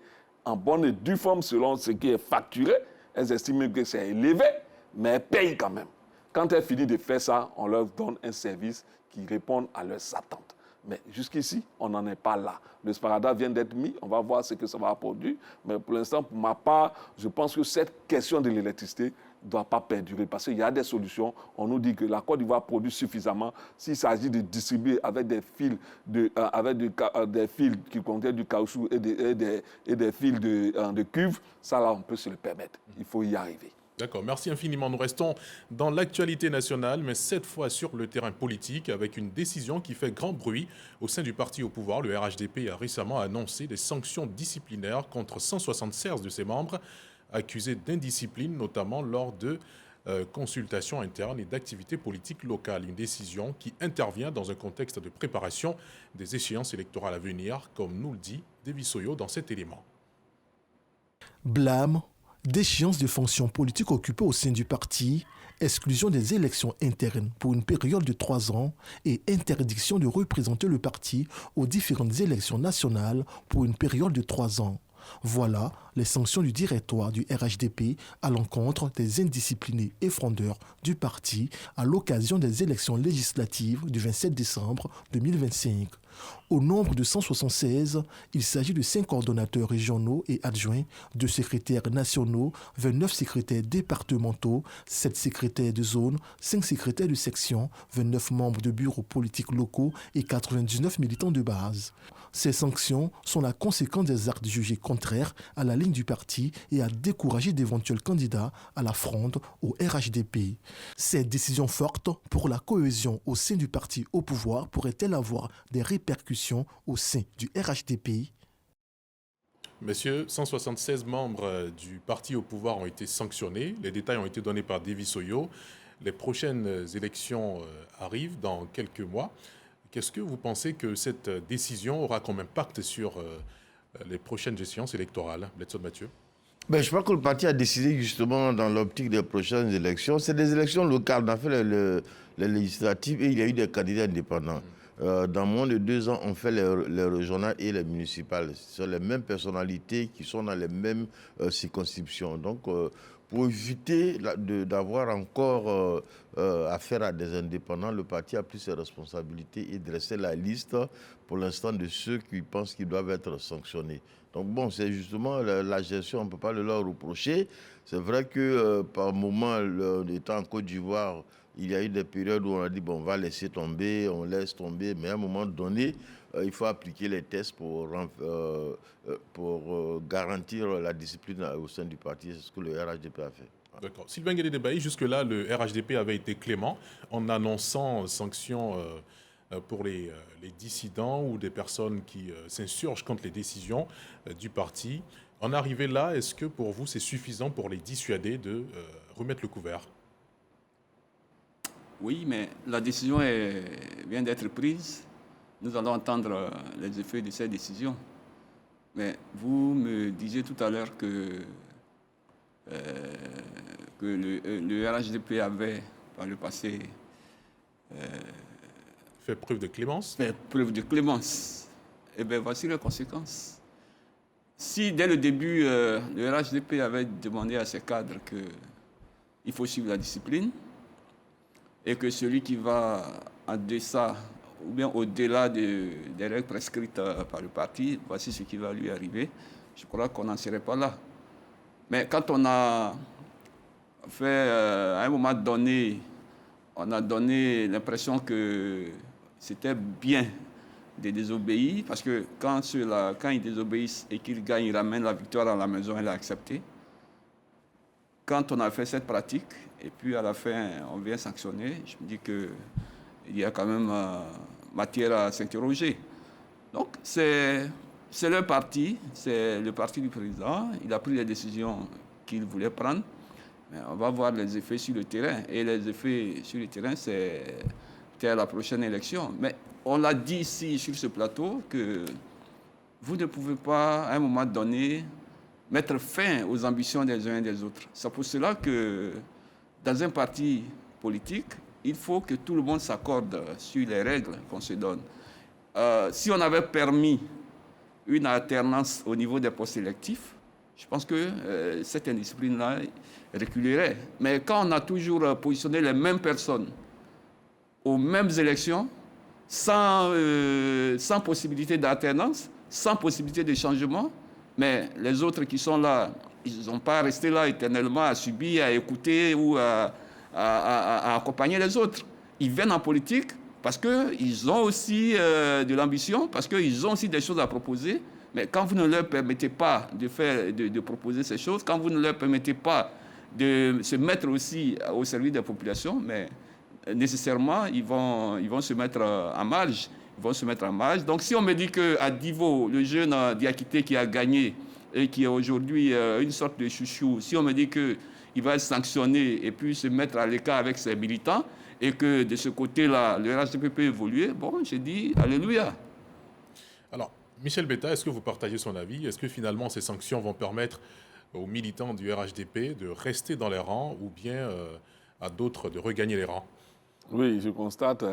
en bonne et due forme selon ce qui est facturé. Elles estiment que c'est élevé, mais elles payent quand même. Quand elle finit de faire ça, on leur donne un service qui répond à leurs attentes. Mais jusqu'ici, on n'en est pas là. Le sparadrap vient d'être mis, on va voir ce que ça va produire. Mais pour l'instant, pour ma part, je pense que cette question de l'électricité ne doit pas perdurer parce qu'il y a des solutions. On nous dit que la Côte d'Ivoire produit suffisamment. S'il s'agit de distribuer avec des fils, des fils qui contiennent du caoutchouc et des fils de cuve, ça là, on peut se le permettre. Il faut y arriver. D'accord, merci infiniment. Nous restons dans l'actualité nationale, mais cette fois sur le terrain politique, avec une décision qui fait grand bruit au sein du parti au pouvoir. Le RHDP a récemment annoncé des sanctions disciplinaires contre 176 de ses membres, accusés d'indiscipline, notamment lors de consultations internes et d'activités politiques locales. Une décision qui intervient dans un contexte de préparation des échéances électorales à venir, comme nous le dit David Soyo dans cet élément. Blâme, déchéance de fonctions politiques occupées au sein du parti, exclusion des élections internes pour une période de 3 ans et interdiction de représenter le parti aux différentes élections nationales pour une période de 3 ans. Voilà les sanctions du directoire du RHDP à l'encontre des indisciplinés et frondeurs du parti à l'occasion des élections législatives du 27 décembre 2025. Au nombre de 176, il s'agit de 5 coordonnateurs régionaux et adjoints, 2 secrétaires nationaux, 29 secrétaires départementaux, 7 secrétaires de zone, 5 secrétaires de section, 29 membres de bureaux politiques locaux et 99 militants de base. Ces sanctions sont la conséquence des actes jugés contraires à la ligne du parti et à décourager d'éventuels candidats à la fronde au RHDP. Ces décisions fortes pour la cohésion au sein du parti au pouvoir pourraient-elles avoir des répercussions au sein du RHDP? Messieurs, 176 membres du parti au pouvoir ont été sanctionnés. Les détails ont été donnés par David Soyo. Les prochaines élections arrivent dans quelques mois. Qu'est-ce que vous pensez que cette décision aura comme impact sur les prochaines échéances électorales? Bledson Mathieu. Je crois que le parti a décidé justement dans l'optique des prochaines élections. C'est des élections locales. On a fait les législatives et il y a eu des candidats indépendants. Dans moins de 2 ans, on fait les régionales et les municipales. Ce sont les mêmes personnalités qui sont dans les mêmes circonscriptions. Donc, pour éviter d'avoir encore affaire à des indépendants, le parti a pris ses responsabilités et dressé la liste pour l'instant de ceux qui pensent qu'ils doivent être sanctionnés. Donc bon, c'est justement la gestion, on ne peut pas le leur reprocher. C'est vrai que par moment, étant en Côte d'Ivoire, il y a eu des périodes où on a dit bon, on va laisser tomber, on laisse tomber, mais à un moment donné, il faut appliquer les tests pour garantir la discipline au sein du parti. C'est ce que le RHDP a fait. D'accord. Sylvain Guédé-Debailly, jusque-là, le RHDP avait été clément en annonçant sanctions pour les dissidents ou des personnes qui s'insurgent contre les décisions du parti. En arrivé là, est-ce que pour vous, c'est suffisant pour les dissuader de remettre le couvert? Oui, mais la décision vient d'être prise. Nous allons entendre les effets de cette décision. Mais vous me disiez tout à l'heure que le RHDP avait, par le passé, fait preuve de clémence. Fait preuve de clémence. Eh bien, voici les conséquences. Si, dès le début, le RHDP avait demandé à ses cadres qu'il faut suivre la discipline et que celui qui va en deçà ou bien au-delà des règles prescrites par le parti, voici ce qui va lui arriver, je crois qu'on n'en serait pas là. Mais quand on a fait, à un moment donné, on a donné l'impression que c'était bien de désobéir, parce que quand ils désobéissent et qu'ils gagnent, ils ramènent la victoire à la maison, elle a accepté. Quand on a fait cette pratique, et puis à la fin, on vient sanctionner, je me dis qu'il y a quand même matière à s'interroger. Donc, c'est leur parti, c'est le parti du président. Il a pris les décisions qu'il voulait prendre. Mais on va voir les effets sur le terrain. Et les effets sur le terrain, c'est à la prochaine élection. Mais on l'a dit ici, sur ce plateau, que vous ne pouvez pas, à un moment donné, mettre fin aux ambitions des uns et des autres. C'est pour cela que, dans un parti politique, il faut que tout le monde s'accorde sur les règles qu'on se donne. Si on avait permis une alternance au niveau des postes électifs, je pense que cette indiscipline-là reculerait. Mais quand on a toujours positionné les mêmes personnes aux mêmes élections, sans possibilité d'alternance, sans possibilité de changement, mais les autres qui sont là, ils n'ont pas resté là éternellement à subir, à écouter ou à accompagner les autres. Ils viennent en politique parce qu'ils ont aussi de l'ambition, parce qu'ils ont aussi des choses à proposer. Mais quand vous ne leur permettez pas de proposer ces choses, quand vous ne leur permettez pas de se mettre aussi au service des populations, mais nécessairement, ils vont se mettre en marge. Ils vont se mettre en marge. Donc, si on me dit qu'à Divo, le jeune Diakité qui a gagné et qui est aujourd'hui une sorte de chouchou, si on me dit qu'il va être sanctionné et puis se mettre à l'écart avec ses militants et que de ce côté-là, le RHDP peut évoluer, bon, j'ai dit alléluia. Alors, Michel Betta, est-ce que vous partagez son avis? Est-ce que finalement ces sanctions vont permettre aux militants du RHDP de rester dans les rangs ou bien à d'autres de regagner les rangs? Oui, je constate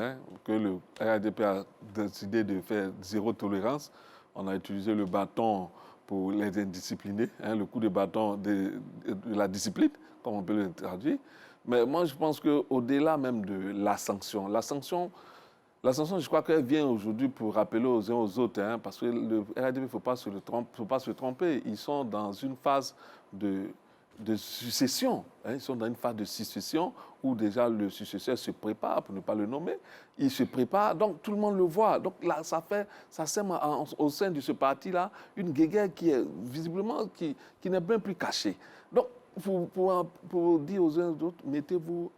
que le RHDP a décidé de faire zéro tolérance. On a utilisé le bâton pour les indisciplinés, le coup de bâton de la discipline, comme on peut le traduire. Mais moi, je pense qu'au-delà même de la sanction, je crois qu'elle vient aujourd'hui pour rappeler aux uns aux autres, parce que le RHDP, il ne faut pas se tromper. Ils sont dans une phase de succession. Ils sont dans une phase de succession où déjà le successeur se prépare, pour ne pas le nommer. Il se prépare, donc tout le monde le voit. Donc là, ça sème au sein de ce parti-là une guéguerre qui est visiblement, qui n'est même plus cachée. Donc, pour dire aux uns aux autres, mettez-vous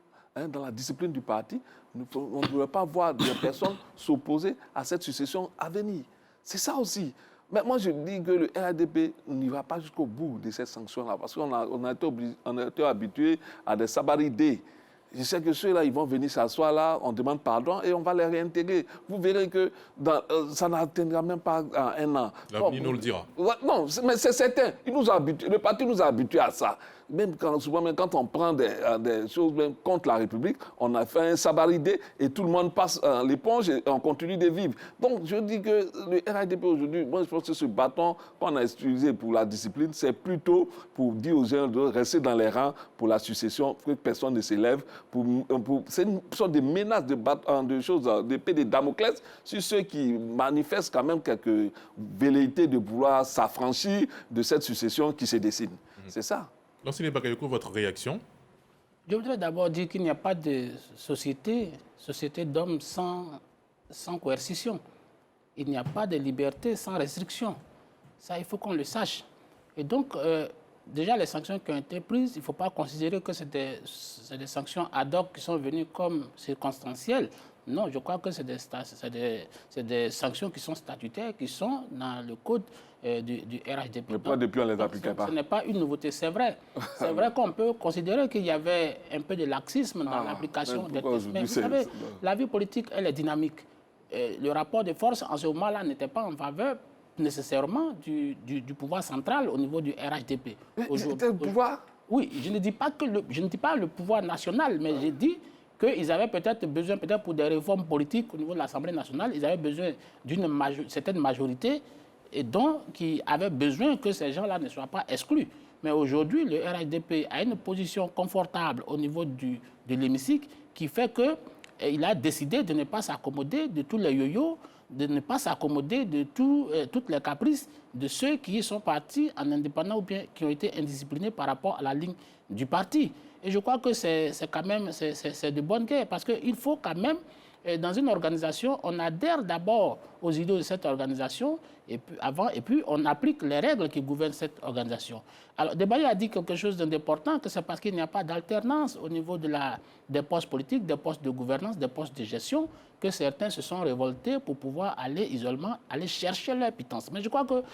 dans la discipline du parti. On ne devrait pas voir des personnes s'opposer à cette succession à venir. C'est ça aussi. Mais moi, je dis que le RHDP n'y va pas jusqu'au bout de cette sanction-là, parce qu'on a été habitué à des sabaridés. Je sais que ceux-là, ils vont venir s'asseoir là, on demande pardon et on va les réintégrer. Vous verrez que ça n'atteindra même pas un an. L'avenir nous le dira. Non, mais c'est certain. Le parti nous a habitués à ça. Souvent, quand on prend des choses même contre la République, on a fait un sabaridé et tout le monde passe l'éponge et on continue de vivre. Donc, je dis que le RHDP aujourd'hui, moi, je pense que ce bâton qu'on a utilisé pour la discipline, c'est plutôt pour dire aux gens de rester dans les rangs pour la succession, que personne ne s'élève. Ce sont des menaces de choses, d'épée de Damoclès sur ceux qui manifestent quand même quelques velléités de vouloir s'affranchir de cette succession qui se dessine. C'est ça. Lansine Bakayoko, votre réaction? Je voudrais d'abord dire qu'il n'y a pas de société d'hommes sans coercition. Il n'y a pas de liberté sans restriction. Ça, il faut qu'on le sache. Et donc, déjà, les sanctions qui ont été prises, il ne faut pas considérer que c'est des sanctions ad hoc qui sont venues comme circonstancielles. Non, je crois que c'est des sanctions qui sont statutaires, qui sont dans le code du RHDP. Mais pas depuis, on ne les appliquait pas. Ce n'est pas une nouveauté, c'est vrai. C'est vrai qu'on peut considérer qu'il y avait un peu de laxisme dans l'application des textes. Mais vous savez, la vie politique, elle est dynamique. Le rapport de force, en ce moment-là, n'était pas en faveur nécessairement du pouvoir central au niveau du RHDP. C'était le pouvoir? Oui, je ne dis pas le pouvoir national, mais j'ai dit qu'ils avaient peut-être besoin, pour des réformes politiques au niveau de l'Assemblée nationale, ils avaient besoin d'une certaine majorité et donc qui avaient besoin que ces gens-là ne soient pas exclus. Mais aujourd'hui, le RHDP a une position confortable au niveau de l'hémicycle qui fait qu'il a décidé de ne pas s'accommoder de tous les yo-yo, de ne pas s'accommoder de toutes les caprices de ceux qui sont partis en indépendant ou bien qui ont été indisciplinés par rapport à la ligne du parti. Et je crois que c'est quand même de bonne guerre parce qu'il faut quand même, dans une organisation, on adhère d'abord aux idées de cette organisation et puis on applique les règles qui gouvernent cette organisation. Alors, Debaye a dit quelque chose d'important, que c'est parce qu'il n'y a pas d'alternance au niveau des postes politiques, des postes de gouvernance, des postes de gestion, que certains se sont révoltés pour pouvoir aller isolement, aller chercher leur pitance. Mais je crois que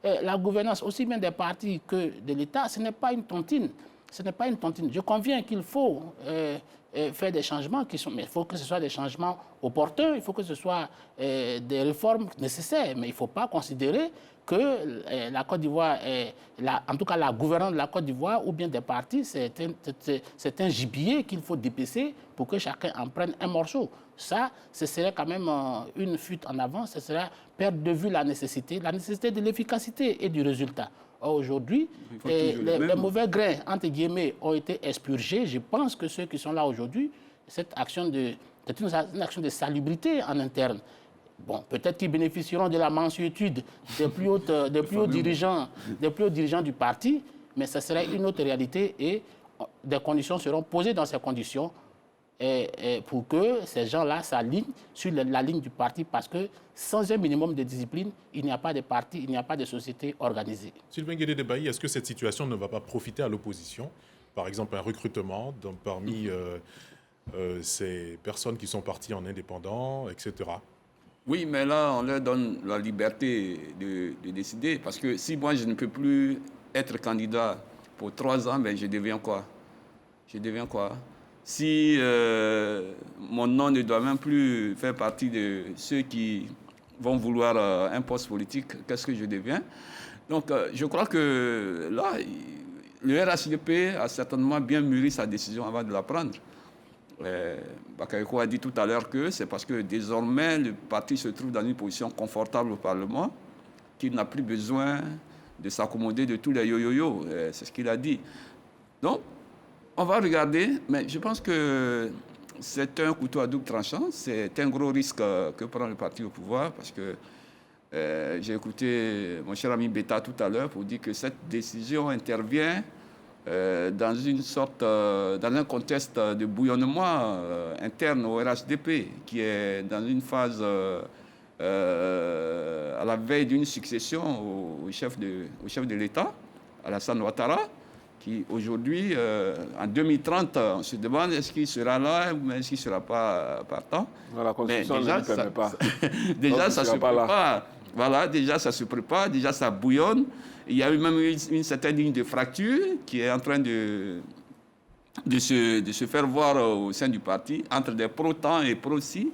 la gouvernance, aussi bien des partis que de l'État, ce n'est pas une tontine. Ce n'est pas une tontine. Je conviens qu'il faut faire des changements, mais il faut que ce soit des changements opportuns, il faut que ce soit des réformes nécessaires. Mais il ne faut pas considérer que la Côte d'Ivoire, en tout cas la gouvernance de la Côte d'Ivoire ou bien des partis, c'est un gibier qu'il faut dépecer pour que chacun en prenne un morceau. Ça, ce serait quand même une fuite en avant, ce serait perdre de vue la nécessité de l'efficacité et du résultat. Aujourd'hui, les mauvais grains, entre guillemets, ont été expurgés. Je pense que ceux qui sont là aujourd'hui, cette action c'est une action de salubrité en interne. Bon, peut-être qu'ils bénéficieront de la mansuétude des plus hauts dirigeants du parti, mais ce serait une autre réalité et des conditions seront posées dans ces conditions pour que ces gens-là s'alignent sur la ligne du parti parce que sans un minimum de discipline, il n'y a pas de parti, il n'y a pas de société organisée. Sylvain Guédé-Debailly, est-ce que cette situation ne va pas profiter à l'opposition? Par exemple, un recrutement parmi ces personnes qui sont parties en indépendant, etc. Oui, mais là, on leur donne la liberté de décider. Parce que si moi, je ne peux plus être candidat pour 3 ans, ben, je deviens quoi? Si mon nom ne doit même plus faire partie de ceux qui vont vouloir un poste politique, qu'est-ce que je deviens? Donc, je crois que là, le RHDP a certainement bien mûri sa décision avant de la prendre. Bakayoko a dit tout à l'heure que c'est parce que désormais le parti se trouve dans une position confortable au Parlement qu'il n'a plus besoin de s'accommoder de tous les yo-yo-yo. C'est ce qu'il a dit. Donc, on va regarder, mais je pense que c'est un couteau à double tranchant. C'est un gros risque que prend le parti au pouvoir parce que j'ai écouté mon cher ami Beta tout à l'heure pour dire que cette décision intervient dans un contexte de bouillonnement interne au RHDP, qui est dans une phase à la veille d'une succession au chef de l'État, Alassane Ouattara, qui aujourd'hui, en 2030, on se demande est-ce qu'il sera là ou est-ce qu'il ne sera pas partant. La Constitution ne le permet pas. Déjà, ça se prépare. Voilà, déjà, ça se prépare, déjà, ça bouillonne. Il y a eu même une certaine ligne de fracture qui est en train de se faire voir au sein du parti, entre des pro-temps et pro-ci.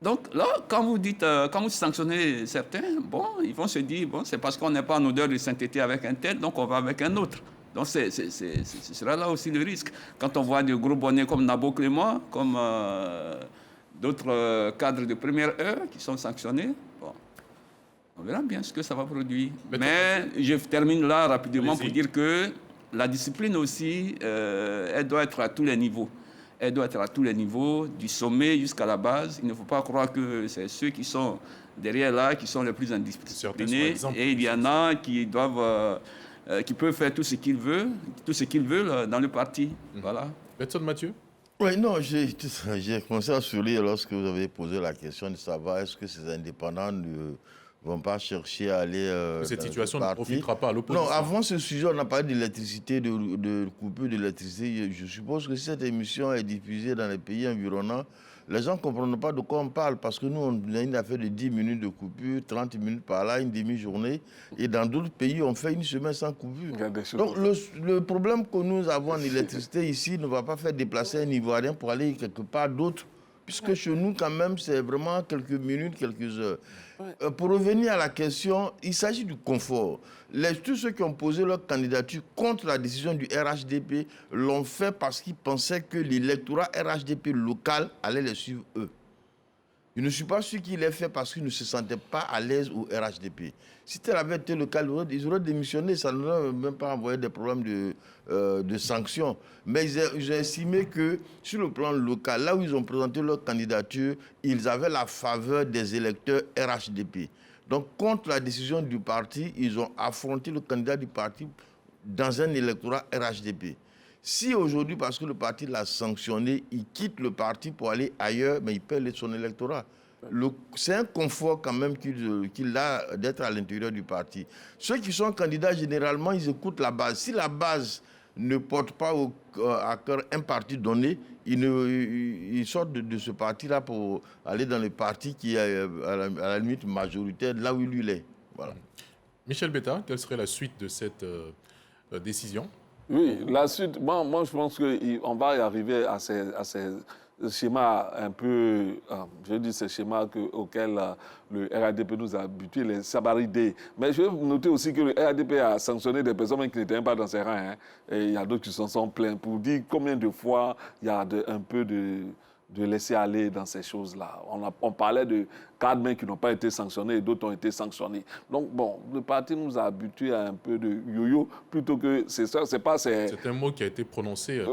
Donc là, quand vous sanctionnez certains, bon, ils vont se dire, bon, c'est parce qu'on n'est pas en odeur de sainteté avec un tel, donc on va avec un autre. Donc ce sera là aussi le risque. Quand on voit des gros bonnets comme Nabo Clément, comme d'autres cadres de première heure qui sont sanctionnés, bon, on verra bien ce que ça va produire. Mais je termine là rapidement pour dire que la discipline aussi, elle doit être à tous les niveaux. Elle doit être à tous les niveaux, du sommet jusqu'à la base. Il ne faut pas croire que c'est ceux qui sont derrière là qui sont les plus indisciplinés. Et il y en a qui peuvent faire tout ce qu'ils veulent dans le parti. Voilà. Betson Mathieu? Oui, non, j'ai commencé à sourire lorsque vous avez posé la question de savoir est-ce que ces indépendants ne vont pas chercher à aller cette situation ne profitera pas à l'opposition. Non, avant ce sujet, on a parlé d'électricité, de coupure d'électricité. Je suppose que si cette émission est diffusée dans les pays environnants, les gens ne comprennent pas de quoi on parle parce que nous, on a une affaire de 10 minutes de coupure, 30 minutes par là, une demi-journée. Et dans d'autres pays, on fait une semaine sans coupure. Donc, le problème que nous avons en électricité ici ne va pas faire déplacer un Ivoirien pour aller quelque part d'autre. Puisque chez nous, quand même, c'est vraiment quelques minutes, quelques heures. Pour revenir à la question, il s'agit du confort. Tous ceux qui ont posé leur candidature contre la décision du RHDP l'ont fait parce qu'ils pensaient que l'électorat RHDP local allait les suivre eux. Je ne suis pas sûr qu'il l'ait fait parce qu'ils ne se sentaient pas à l'aise au RHDP. Si tel avait été le cas, ils auraient démissionné, ça n'aurait même pas envoyé des problèmes de sanctions. Mais ils ont estimé que sur le plan local, là où ils ont présenté leur candidature, ils avaient la faveur des électeurs RHDP. Donc, contre la décision du parti, ils ont affronté le candidat du parti dans un électorat RHDP. Si aujourd'hui, parce que le parti l'a sanctionné, il quitte le parti pour aller ailleurs, mais il perd son électorat. C'est un confort quand même qu'il a d'être à l'intérieur du parti. Ceux qui sont candidats, généralement, ils écoutent la base. Si la base ne porte pas à cœur un parti donné, ils sortent de ce parti-là pour aller dans le parti qui est à la limite majoritaire, là où lui est. Voilà. Michel Beta, quelle serait la suite de cette décision? Oui, la suite, moi je pense qu'on va y arriver à ces schémas un peu, je dis ces schémas auxquels le RHDP nous a habitués, les sabaridés. Mais je vais noter aussi que le RHDP a sanctionné des personnes qui n'étaient pas dans ses rangs. Hein, et il y a d'autres qui s'en sont plaints pour dire combien de fois il y a un peu de de laisser aller dans ces choses-là. On parlait de cadres qui n'ont pas été sanctionnés et d'autres ont été sanctionnés. Donc, bon, le parti nous a habitués à un peu de yo-yo plutôt que c'est ça. C'est un mot qui a été prononcé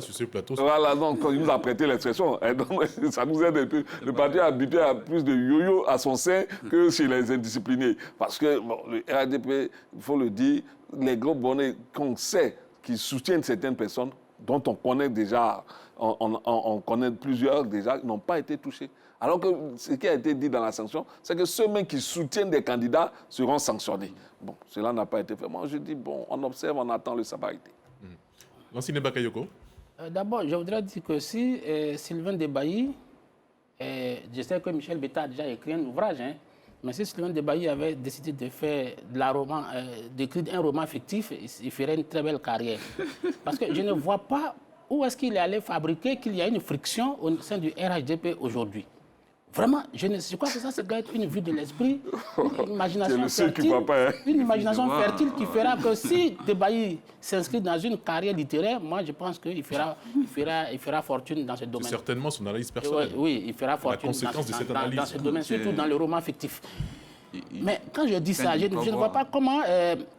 sur ce plateau. Voilà, donc il nous a prêté l'expression. Donc, ça nous aide un peu. Le parti est habitué à plus de yo-yo à son sein que chez les indisciplinés. Parce que bon, le RDP, il faut le dire, les groupes bonnets qu'on sait qui soutiennent certaines personnes, dont on connaît déjà, on connaît plusieurs déjà, n'ont pas été touchés. Alors que ce qui a été dit dans la sanction, c'est que ceux mêmes qui soutiennent des candidats seront sanctionnés. Bon, cela n'a pas été fait. Moi, je dis, bon, on observe, on attend le sabarité. Lansine Bakayoko. D'abord, je voudrais dire que si Sylvain Debailly, je sais que Michel Betta a déjà écrit un ouvrage, hein, mais si Sylvain Debailly avait décidé de faire d'écrire un roman fictif, il ferait une très belle carrière. Parce que je ne vois pas où est-ce qu'il est allé fabriquer qu'il y a une friction au sein du RHDP aujourd'hui. Vraiment, je crois que ça doit être une vue de l'esprit, une imagination fertile qui fera que si Debailly s'inscrit dans une carrière littéraire, moi je pense qu'il fera fortune dans ce domaine. C'est certainement son analyse personnelle. Oui, il fera fortune dans ce domaine, surtout dans le roman fictif. Mais quand je dis ça, je ne vois pas comment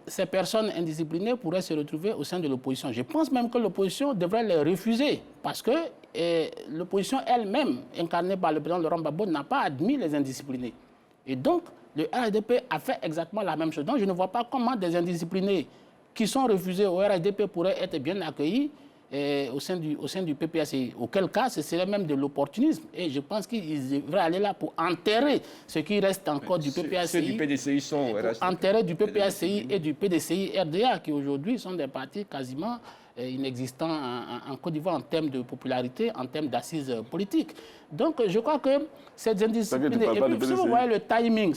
ces personnes indisciplinées pourraient se retrouver au sein de l'opposition. Je pense même que l'opposition devrait les refuser parce que l'opposition elle-même, incarnée par le président Laurent Gbagbo, n'a pas admis les indisciplinés. Et donc, le RHDP a fait exactement la même chose. Donc, je ne vois pas comment des indisciplinés qui sont refusés au RHDP pourraient être bien accueillis au sein du PPACI. Auquel cas, ce serait même de l'opportunisme. Et je pense qu'ils devraient aller là pour enterrer ce qui reste encore du PPACI. Ceux du PDCI sont enterrer du PPACI et du PDCI RDA, qui aujourd'hui sont des partis quasiment inexistants en Côte d'Ivoire en termes de popularité, en termes d'assises politiques. Donc, je crois que cette indiscipline... Et puis, si vous voyez le timing,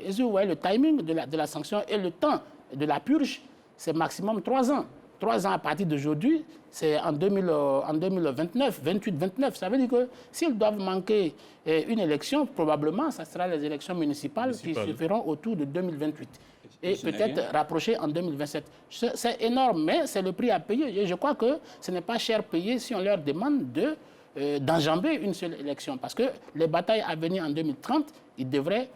et si vous voyez le timing de la sanction et le temps de la purge, c'est maximum 3 ans. 3 ans à partir d'aujourd'hui, c'est en 2029, 28-29. Ça veut dire que s'ils doivent manquer une élection, probablement, ça sera les élections municipales qui se feront autour de 2028. Et peut-être rapprochées en 2027. C'est énorme, mais c'est le prix à payer. Et je crois que ce n'est pas cher payé si on leur demande d'enjamber une seule élection. Parce que les batailles à venir en 2030, ils devraient...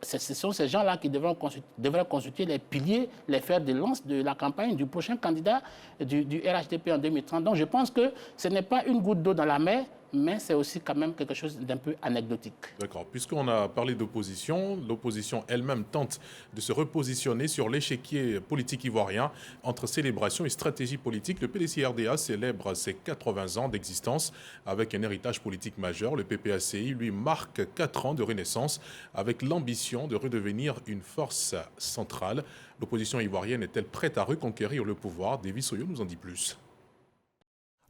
Ce sont ces gens-là qui devraient constituer les piliers, les fers de lance de la campagne du prochain candidat du RHDP en 2030. Donc je pense que ce n'est pas une goutte d'eau dans la mer, mais c'est aussi quand même quelque chose d'un peu anecdotique. D'accord. Puisqu'on a parlé d'opposition, l'opposition elle-même tente de se repositionner sur l'échiquier politique ivoirien entre célébration et stratégie politique. Le PDCI-RDA célèbre ses 80 ans d'existence avec un héritage politique majeur. Le PPACI, lui, marque 4 ans de renaissance avec l'ambition de redevenir une force centrale. L'opposition ivoirienne est-elle prête à reconquérir le pouvoir? Davis Soyo nous en dit plus.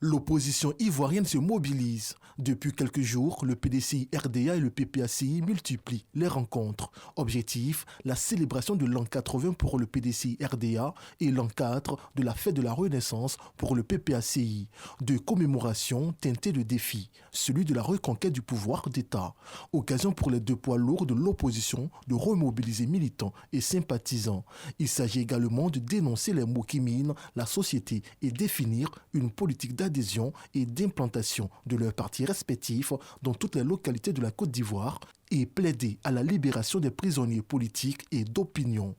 L'opposition ivoirienne se mobilise. Depuis quelques jours, le PDCI RDA et le PPACI multiplient les rencontres. Objectif, la célébration de l'an 80 pour le PDCI RDA et l'an 4 de la fête de la Renaissance pour le PPACI. Deux commémorations teintées de défis, celui de la reconquête du pouvoir d'État. Occasion pour les deux poids lourds de l'opposition de remobiliser militants et sympathisants. Il s'agit également de dénoncer les maux qui minent la société et définir une politique d'adhésion et d'implantation de leurs partis respectifs dans toutes les localités de la Côte d'Ivoire et plaider à la libération des prisonniers politiques et d'opinion.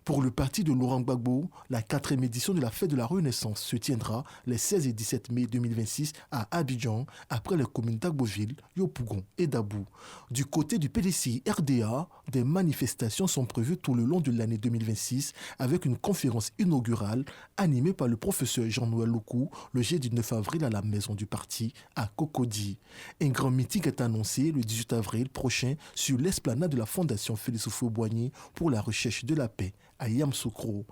Pour le parti de Laurent Gbagbo, la 4e édition de la fête de la Renaissance se tiendra les 16 et 17 mai 2026 à Abidjan, après les communes d'Agboville, Yopougon et Dabou. Du côté du PDCI RDA, des manifestations sont prévues tout le long de l'année 2026 avec une conférence inaugurale animée par le professeur Jean-Noël Loukou le jeudi 9 avril à la maison du parti à Cocody. Un grand meeting est annoncé le 18 avril prochain sur l'esplanade de la Fondation Félix Houphouët-Boigny pour la recherche de la paix à Yamoussoukro.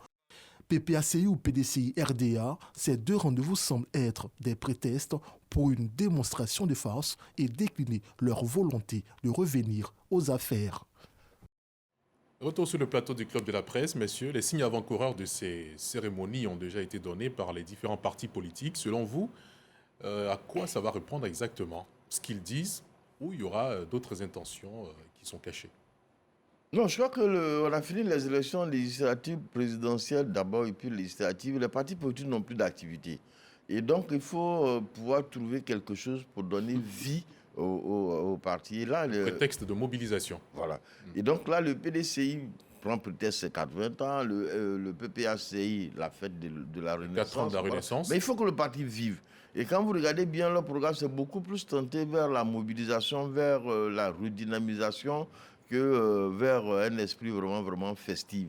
PPACI ou PDCI RDA, ces deux rendez-vous semblent être des prétextes pour une démonstration de force et décliner leur volonté de revenir aux affaires. Retour sur le plateau du Club de la Presse, messieurs. Les signes avant-coureurs de ces cérémonies ont déjà été donnés par les différents partis politiques. Selon vous, à quoi ça va répondre exactement? Ce qu'ils disent, ou il y aura d'autres intentions qui sont cachées? Non, je crois qu'on a fini les élections législatives présidentielles d'abord et puis législatives. Les partis politiques n'ont plus d'activité. Et donc, il faut pouvoir trouver quelque chose pour donner vie au parti. Et là, Prétexte de mobilisation. voilà. Et donc là, le PDCI prend peut-être ses 80 ans, le PPACI, la fête de la Renaissance. 4 ans de la Renaissance. Mais il faut que le parti vive. Et quand vous regardez bien leur programme, c'est beaucoup plus tenté vers la mobilisation, vers la redynamisation que vers un esprit vraiment, vraiment festif.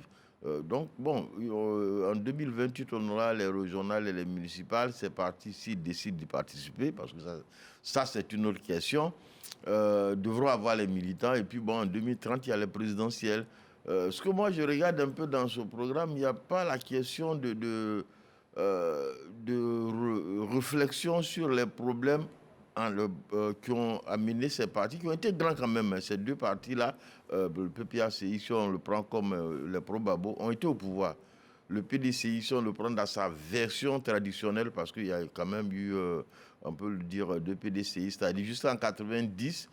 Donc, bon, en 2028, on aura les régionales et les municipales. Ces partis-ci décident d'y participer, parce que ça c'est une autre question. Devront avoir les militants. Et puis, bon, en 2030, il y a les présidentielles. Ce que moi, je regarde un peu dans ce programme, il n'y a pas la question de réflexion sur les problèmes qui ont amené ces partis, qui ont été grands quand même. Hein. Ces deux partis-là, le PPACI, si on le prend comme les pro-Babo, ont été au pouvoir. Le PDCI, si on le prend dans sa version traditionnelle, parce qu'il y a quand même eu, on peut le dire, deux PDCI, c'est-à-dire jusqu'en 90,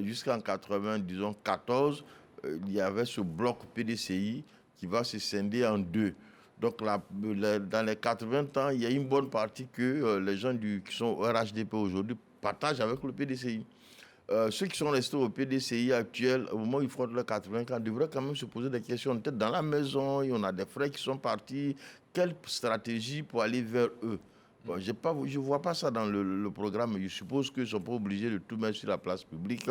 jusqu'en 94, il y avait ce bloc PDCI qui va se scinder en deux. Donc, dans les 80 ans, il y a une bonne partie que les gens qui sont au RHDP aujourd'hui partagent avec le PDCI. Ceux qui sont restés au PDCI actuel, au moment où ils font leurs 80 ans, devraient quand même se poser des questions. Peut-être dans la maison, on a des frères qui sont partis. Quelle stratégie pour aller vers eux? Bon, je ne vois pas ça dans le programme. Je suppose qu'ils ne sont pas obligés de tout mettre sur la place publique.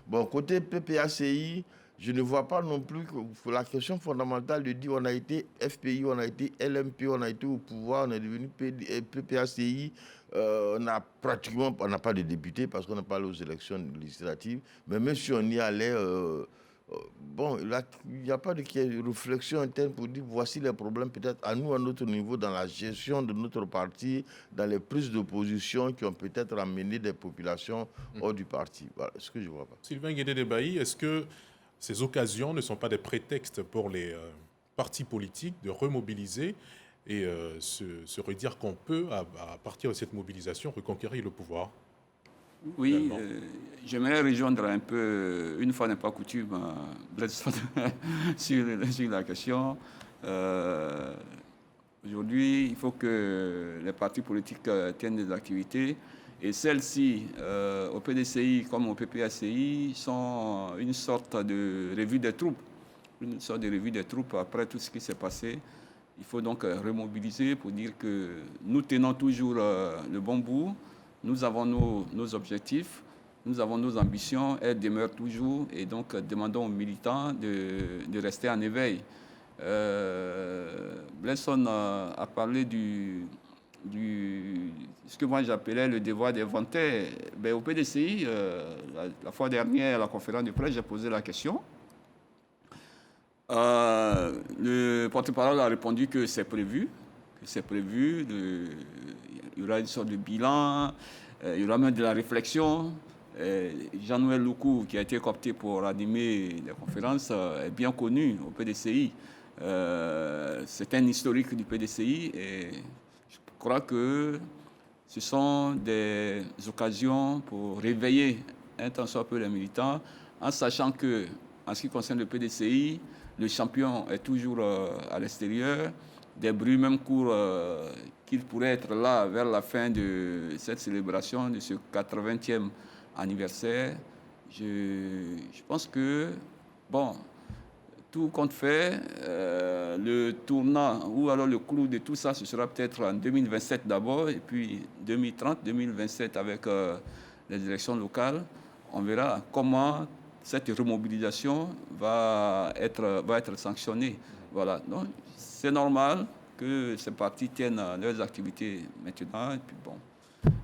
Bon, côté PPACI, je ne vois pas non plus que la question fondamentale de dire on a été FPI, on a été LMP, on a été au pouvoir, on est devenu PPACI. On n'a pas de députés parce qu'on n'a pas allé aux élections législatives. Mais même si on y allait, bon, il n'y a pas de réflexion interne pour dire voici les problèmes peut-être à nous, à notre niveau, dans la gestion de notre parti, dans les prises de position qui ont peut-être amené des populations hors du parti. Voilà ce que je ne vois pas. Sylvain Guédé-Bailly, est-ce que ces occasions ne sont pas des prétextes pour les partis politiques de remobiliser et se redire qu'on peut, à partir de cette mobilisation, reconquérir le pouvoir? Oui, j'aimerais rejoindre un peu, une fois n'est pas coutume, Bledson sur la question. Aujourd'hui, il faut que les partis politiques tiennent des activités. Et celles-ci, au PDCI comme au PPACI, sont une sorte de revue des troupes. Une sorte de revue des troupes après tout ce qui s'est passé. Il faut donc remobiliser pour dire que nous tenons toujours le bon bout. Nous avons nos objectifs, nous avons nos ambitions, elles demeurent toujours. Et donc, demandons aux militants de rester en éveil. Bledson a parlé ce que moi j'appelais le devoir d'inventaire. Ben, au PDCI, la fois dernière, à la conférence de presse, j'ai posé la question. Le porte-parole a répondu que c'est prévu. Il y aura une sorte de bilan, il y aura même de la réflexion. Jean-Noël Loukou, qui a été coopté pour animer les conférences, est bien connu au PDCI. C'est un historique du PDCI et je crois que ce sont des occasions pour réveiller un tant soit peu les militants, en sachant que, en ce qui concerne le PDCI, le champion est toujours à l'extérieur. Des bruits même courent qu'il pourrait être là vers la fin de cette célébration, de ce 80e anniversaire. Je pense que, bon, tout compte fait, le tournant ou alors le clou de tout ça, ce sera peut-être en 2027 d'abord, et puis 2030, 2027 avec les élections locales. On verra comment cette remobilisation va être sanctionnée. Voilà. Donc, c'est normal que ces partis tiennent leurs activités maintenant, et puis bon,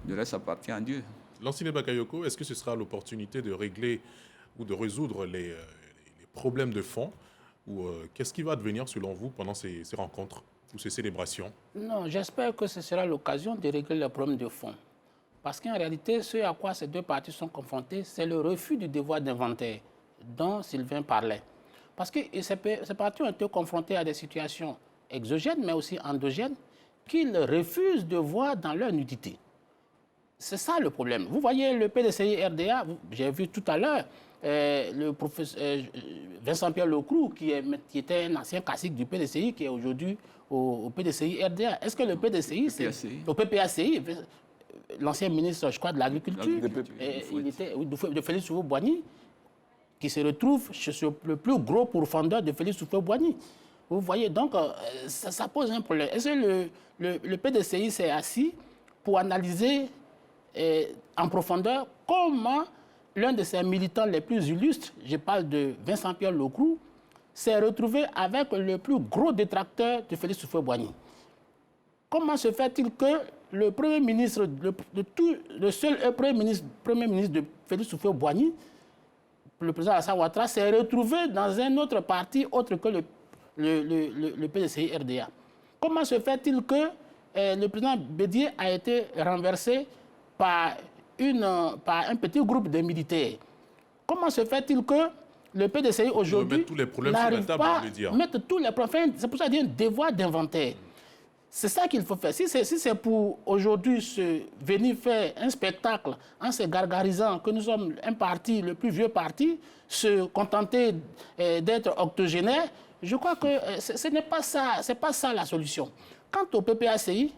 le reste appartient à Dieu. Lansine Bakayoko, est-ce que ce sera l'opportunité de régler ou de résoudre les problèmes de fond? Ou qu'est-ce qui va advenir selon vous pendant ces rencontres ou ces célébrations? Non, j'espère que ce sera l'occasion de régler les problèmes de fond. Parce qu'en réalité, ce à quoi ces deux partis sont confrontés, c'est le refus du devoir d'inventaire dont Sylvain parlait. Parce que ces partis ont été confrontés à des situations exogènes, mais aussi endogènes, qu'ils refusent de voir dans leur nudité. C'est ça le problème. Vous voyez le PDCI RDA, j'ai vu tout à l'heure, le professeur Vincent-Pierre Lecroux, qui était un ancien cacique du PDCI, qui est aujourd'hui au PDCI RDA. Est-ce que le PDCI, au PPACI, l'ancien ministre, je crois, de l'Agriculture, de Félix Houphouët-Boigny, qui se retrouve sur le plus gros pourfendeur de Félix Houphouët-Boigny. Vous voyez, donc, ça pose un problème. Est-ce que le PDCI s'est assis pour analyser en profondeur comment l'un de ses militants les plus illustres, je parle de Vincent-Pierre Lecroux, s'est retrouvé avec le plus gros détracteur de Félix Houphouët-Boigny? Comment se fait-il que le Premier ministre, le seul Premier ministre de Félix Houphouët-Boigny, le président Alassane Ouattara, s'est retrouvé dans un autre parti autre que le PDCI RDA? Comment se fait-il que le président Bédié a été renversé par un petit groupe de militaires? Comment se fait-il que le PDCI aujourd'hui n'arrive pas à mettre tous les problèmes? C'est pour ça qu'il y a un devoir d'inventaire. C'est ça qu'il faut faire. Si c'est pour aujourd'hui venir faire un spectacle en se gargarisant que nous sommes un parti, le plus vieux parti, se contenter d'être octogénaire, je crois que ce n'est pas ça, c'est pas ça la solution. Quant au PPACI,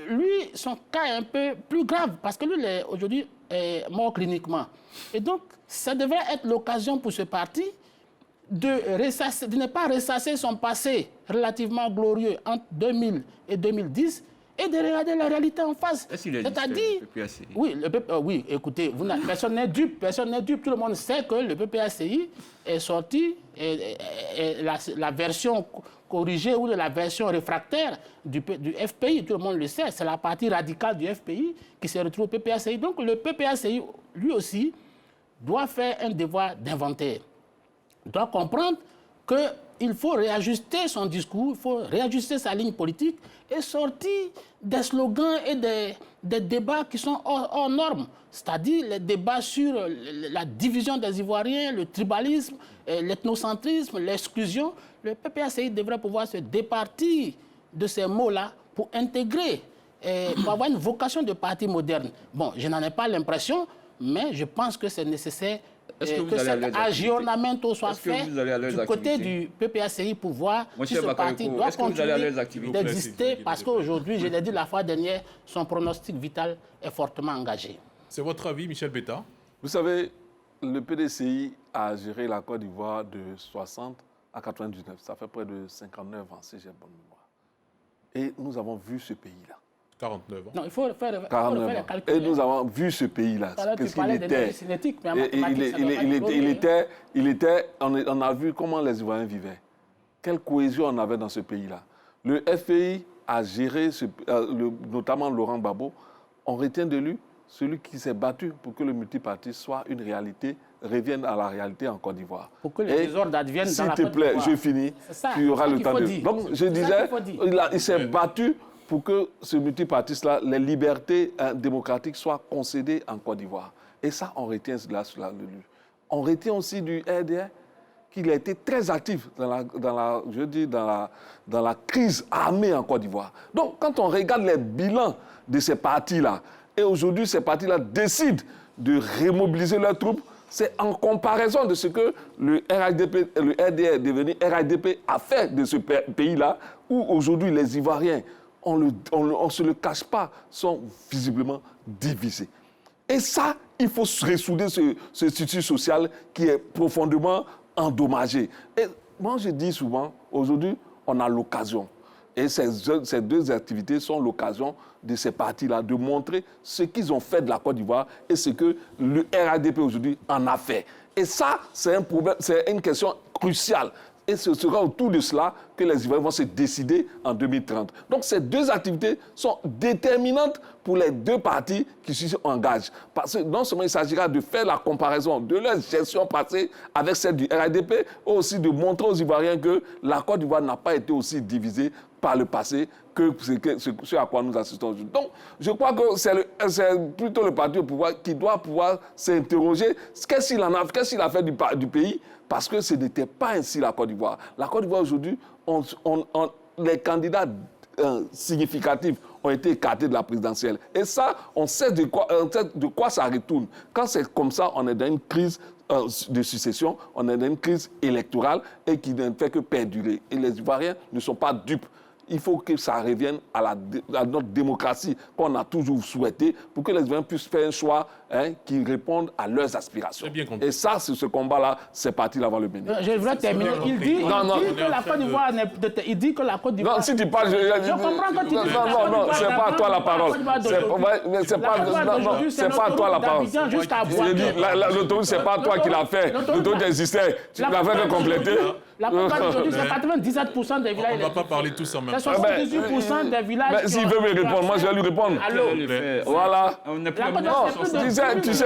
lui, son cas est un peu plus grave parce que lui, il est aujourd'hui mort cliniquement. Et donc, ça devrait être l'occasion pour ce parti de ne pas ressasser son passé relativement glorieux entre 2000 et 2010 et de regarder la réalité en face. C'est-à-dire, oui, écoutez, personne n'est dupe, tout le monde sait que le PPACI est sorti et la version corrigée ou de la version réfractaire du FPI, tout le monde le sait, c'est la partie radicale du FPI qui se retrouve au PPACI. Donc le PPACI, lui aussi, doit faire un devoir d'inventaire. Doit comprendre qu'il faut réajuster son discours, il faut réajuster sa ligne politique et sortir des slogans et des débats qui sont hors normes. C'est-à-dire les débats sur la division des Ivoiriens, le tribalisme, l'ethnocentrisme, l'exclusion. Le PPACI devrait pouvoir se départir de ces mots-là pour intégrer, pour avoir une vocation de parti moderne. Bon, je n'en ai pas l'impression, mais je pense que c'est nécessaire que cet aggiornamento soit fait du côté du PPACI pour voir si ce parti doit continuer d'exister parce qu'aujourd'hui, je l'ai dit la fois dernière, son pronostic vital est fortement engagé. C'est votre avis, Michel Betta? Vous savez, le PDCI a géré la Côte d'Ivoire de 60 à 99. Ça fait près de 59 ans, si j'ai bonne mémoire. Et nous avons vu ce pays-là. 49 ans. Non, il faut faire les calculs. Et nous avons vu ce pays-là. Qu'est-ce qu'il était. On a vu comment les Ivoiriens vivaient. Quelle cohésion on avait dans ce pays-là. Le FPI a géré, notamment Laurent Gbagbo. On retient de lui celui qui s'est battu pour que le multipartisme soit une réalité, revienne à la réalité en Côte d'Ivoire. Pour que les désordres adviennent dans la Côte d'Ivoire. S'il te plaît, je finis. Tu auras le temps de... Donc, je disais, il s'est battu pour que ce multipartisme-là, les libertés démocratiques soient concédées en Côte d'Ivoire. Et ça, on retient cela sur lui. On retient aussi du RDR qu'il a été très actif dans la crise armée en Côte d'Ivoire. Donc, quand on regarde les bilans de ces partis-là, et aujourd'hui, ces partis-là décident de remobiliser leurs troupes, c'est en comparaison de ce que le RDR devenu RADP a fait de ce pays-là, où aujourd'hui les Ivoiriens, on ne se le cache pas, sont visiblement divisés. Et ça, il faut ressouder ce tissu social qui est profondément endommagé. Et moi, je dis souvent, aujourd'hui, on a l'occasion. Et ces deux activités sont l'occasion de ces partis-là de montrer ce qu'ils ont fait de la Côte d'Ivoire et ce que le RADP aujourd'hui en a fait. Et ça, c'est un problème, c'est une question cruciale. Et ce sera autour de cela que les Ivoiriens vont se décider en 2030. Donc ces deux activités sont déterminantes pour les deux partis qui s'y engagent. Parce que non seulement il s'agira de faire la comparaison de leur gestion passée avec celle du RADP, mais aussi de montrer aux Ivoiriens que la Côte d'Ivoire n'a pas été aussi divisée par le passé que ce à quoi nous assistons aujourd'hui. Donc, je crois que c'est plutôt le parti au pouvoir qui doit pouvoir s'interroger qu'est-ce qu'il a fait du pays, parce que ce n'était pas ainsi la Côte d'Ivoire. La Côte d'Ivoire aujourd'hui, les candidats significatifs ont été écartés de la présidentielle. Et ça, on sait de quoi ça retourne. Quand c'est comme ça, on est dans une crise de succession, on est dans une crise électorale et qui ne fait que perdurer. Et les Ivoiriens ne sont pas dupes. Il faut que ça revienne à notre démocratie qu'on a toujours souhaité pour que les Ivoiriens puissent faire un choix qui réponde à leurs aspirations. Et ça, c'est ce combat-là, c'est parti là-bas le Bénin. Je voudrais terminer. Il dit que la Côte d'Ivoire il dit que la Côte d'Ivoire... Non, si tu parles... Je comprends quand tu dis... Non, c'est pas à toi la parole. C'est pas à toi la parole. L'autoroute, c'est pas toi qui l'as fait. L'autoroute existait. Tu l'as fait compléter. La Côte d'Ivoire aujourd'hui, c'est 97% des villages. On ne va pas parler tous en même temps. C'est 78% des villages. Mais s'il veut me répondre, moi je vais lui répondre. Allô. Voilà. Tu sais,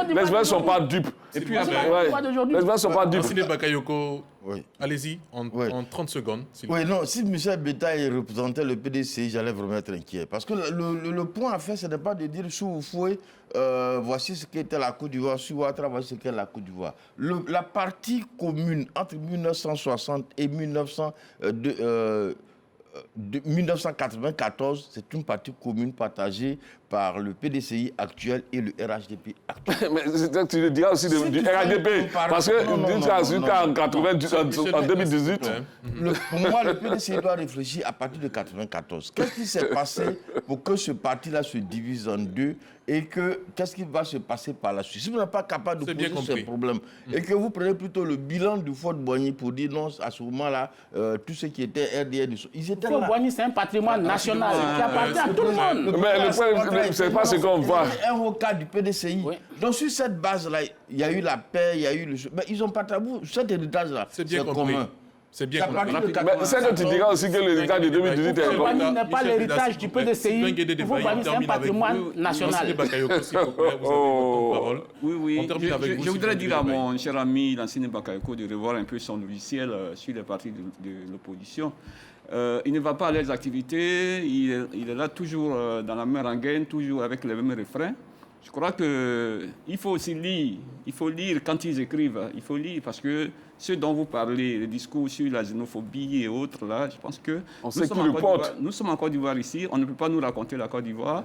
les gens ne sont pas dupes. Et puis, les gens ne sont pas dupes. Sine Bakayoko, Oui. allez-y, en 30 secondes. Oui, non, si M. Bétail représentait le PDC, j'allais vraiment être inquiet. Parce que le point à faire, ce n'est pas de dire sous fouet, voici ce qu'était la Côte d'Ivoire, sous Ouattara, voici ce qu'est la Côte d'Ivoire. La partie commune entre 1960 et 1994, c'est une partie commune partagée par le PDCI actuel et le RHDP actuel. Mais tu le diras aussi du RHDP, parce que en 2018... Pour moi, le PDCI doit réfléchir à partir de 1994. Qu'est-ce qui s'est passé pour que ce parti-là se divise en deux et qu'est-ce qui va se passer par la suite? Si vous n'êtes pas capable de poser ces problèmes et que vous prenez plutôt le bilan du Fort Boigny pour dire non, à ce moment-là, tout ce qui était RDN, ils étaient là. Fort Boigny, c'est un patrimoine national qui appartient à tout le monde. Mais le problème, c'est pas ce qu'on voit. Un haut cadre du PDCI. Oui. Donc sur cette base-là, il y a eu la paix, il y a eu le... Mais ils ont pas tabou. Cet héritage-là, c'est commun. C'est bien compris. Mais c'est que tu diras aussi que l'héritage de 2018 est Fort Boigny n'est pas l'héritage du PDCI. Fort Boigny, c'est un patrimoine national. Oui. Je voudrais dire à mon cher ami Lansine Bakayoko de revoir un peu son logiciel sur les partis de l'opposition. Il ne va pas à leurs activités, il est là toujours dans la même rengaine, toujours avec les mêmes refrains. Je crois qu'il faut aussi lire, il faut lire quand ils écrivent, il faut lire parce que ce dont vous parlez, le discours sur la xénophobie et autres, là, je pense que nous sommes en Côte d'Ivoire ici, on ne peut pas nous raconter la Côte d'Ivoire.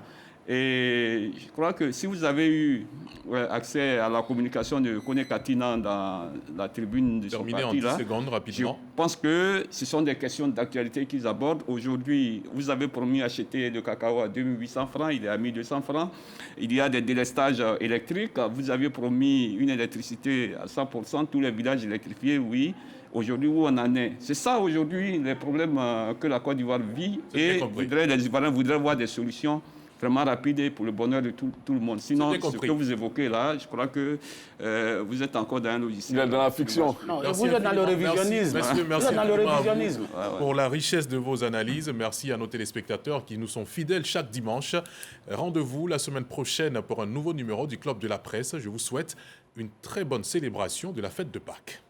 Et je crois que si vous avez eu accès à la communication de Kone Katina dans la tribune de ce parti-là, je pense que ce sont des questions d'actualité qu'ils abordent. Aujourd'hui, vous avez promis acheter le cacao à 2800 francs, il est à 1200 francs. Il y a des délestages électriques. Vous avez promis une électricité à 100%, tous les villages électrifiés, oui. Aujourd'hui, où on en est? C'est ça aujourd'hui les problèmes que la Côte d'Ivoire vit. Et les Ivoiriens voudraient voir des solutions vraiment rapide et pour le bonheur de tout le monde. Sinon, ce que vous évoquez là, je crois que vous êtes encore dans un logiciel. Il est dans la fiction. Non, vous êtes dans le révisionnisme. Merci dans le révisionnisme. Pour la richesse de vos analyses. Merci à nos téléspectateurs qui nous sont fidèles chaque dimanche. Rendez-vous la semaine prochaine pour un nouveau numéro du Club de la Presse. Je vous souhaite une très bonne célébration de la fête de Pâques.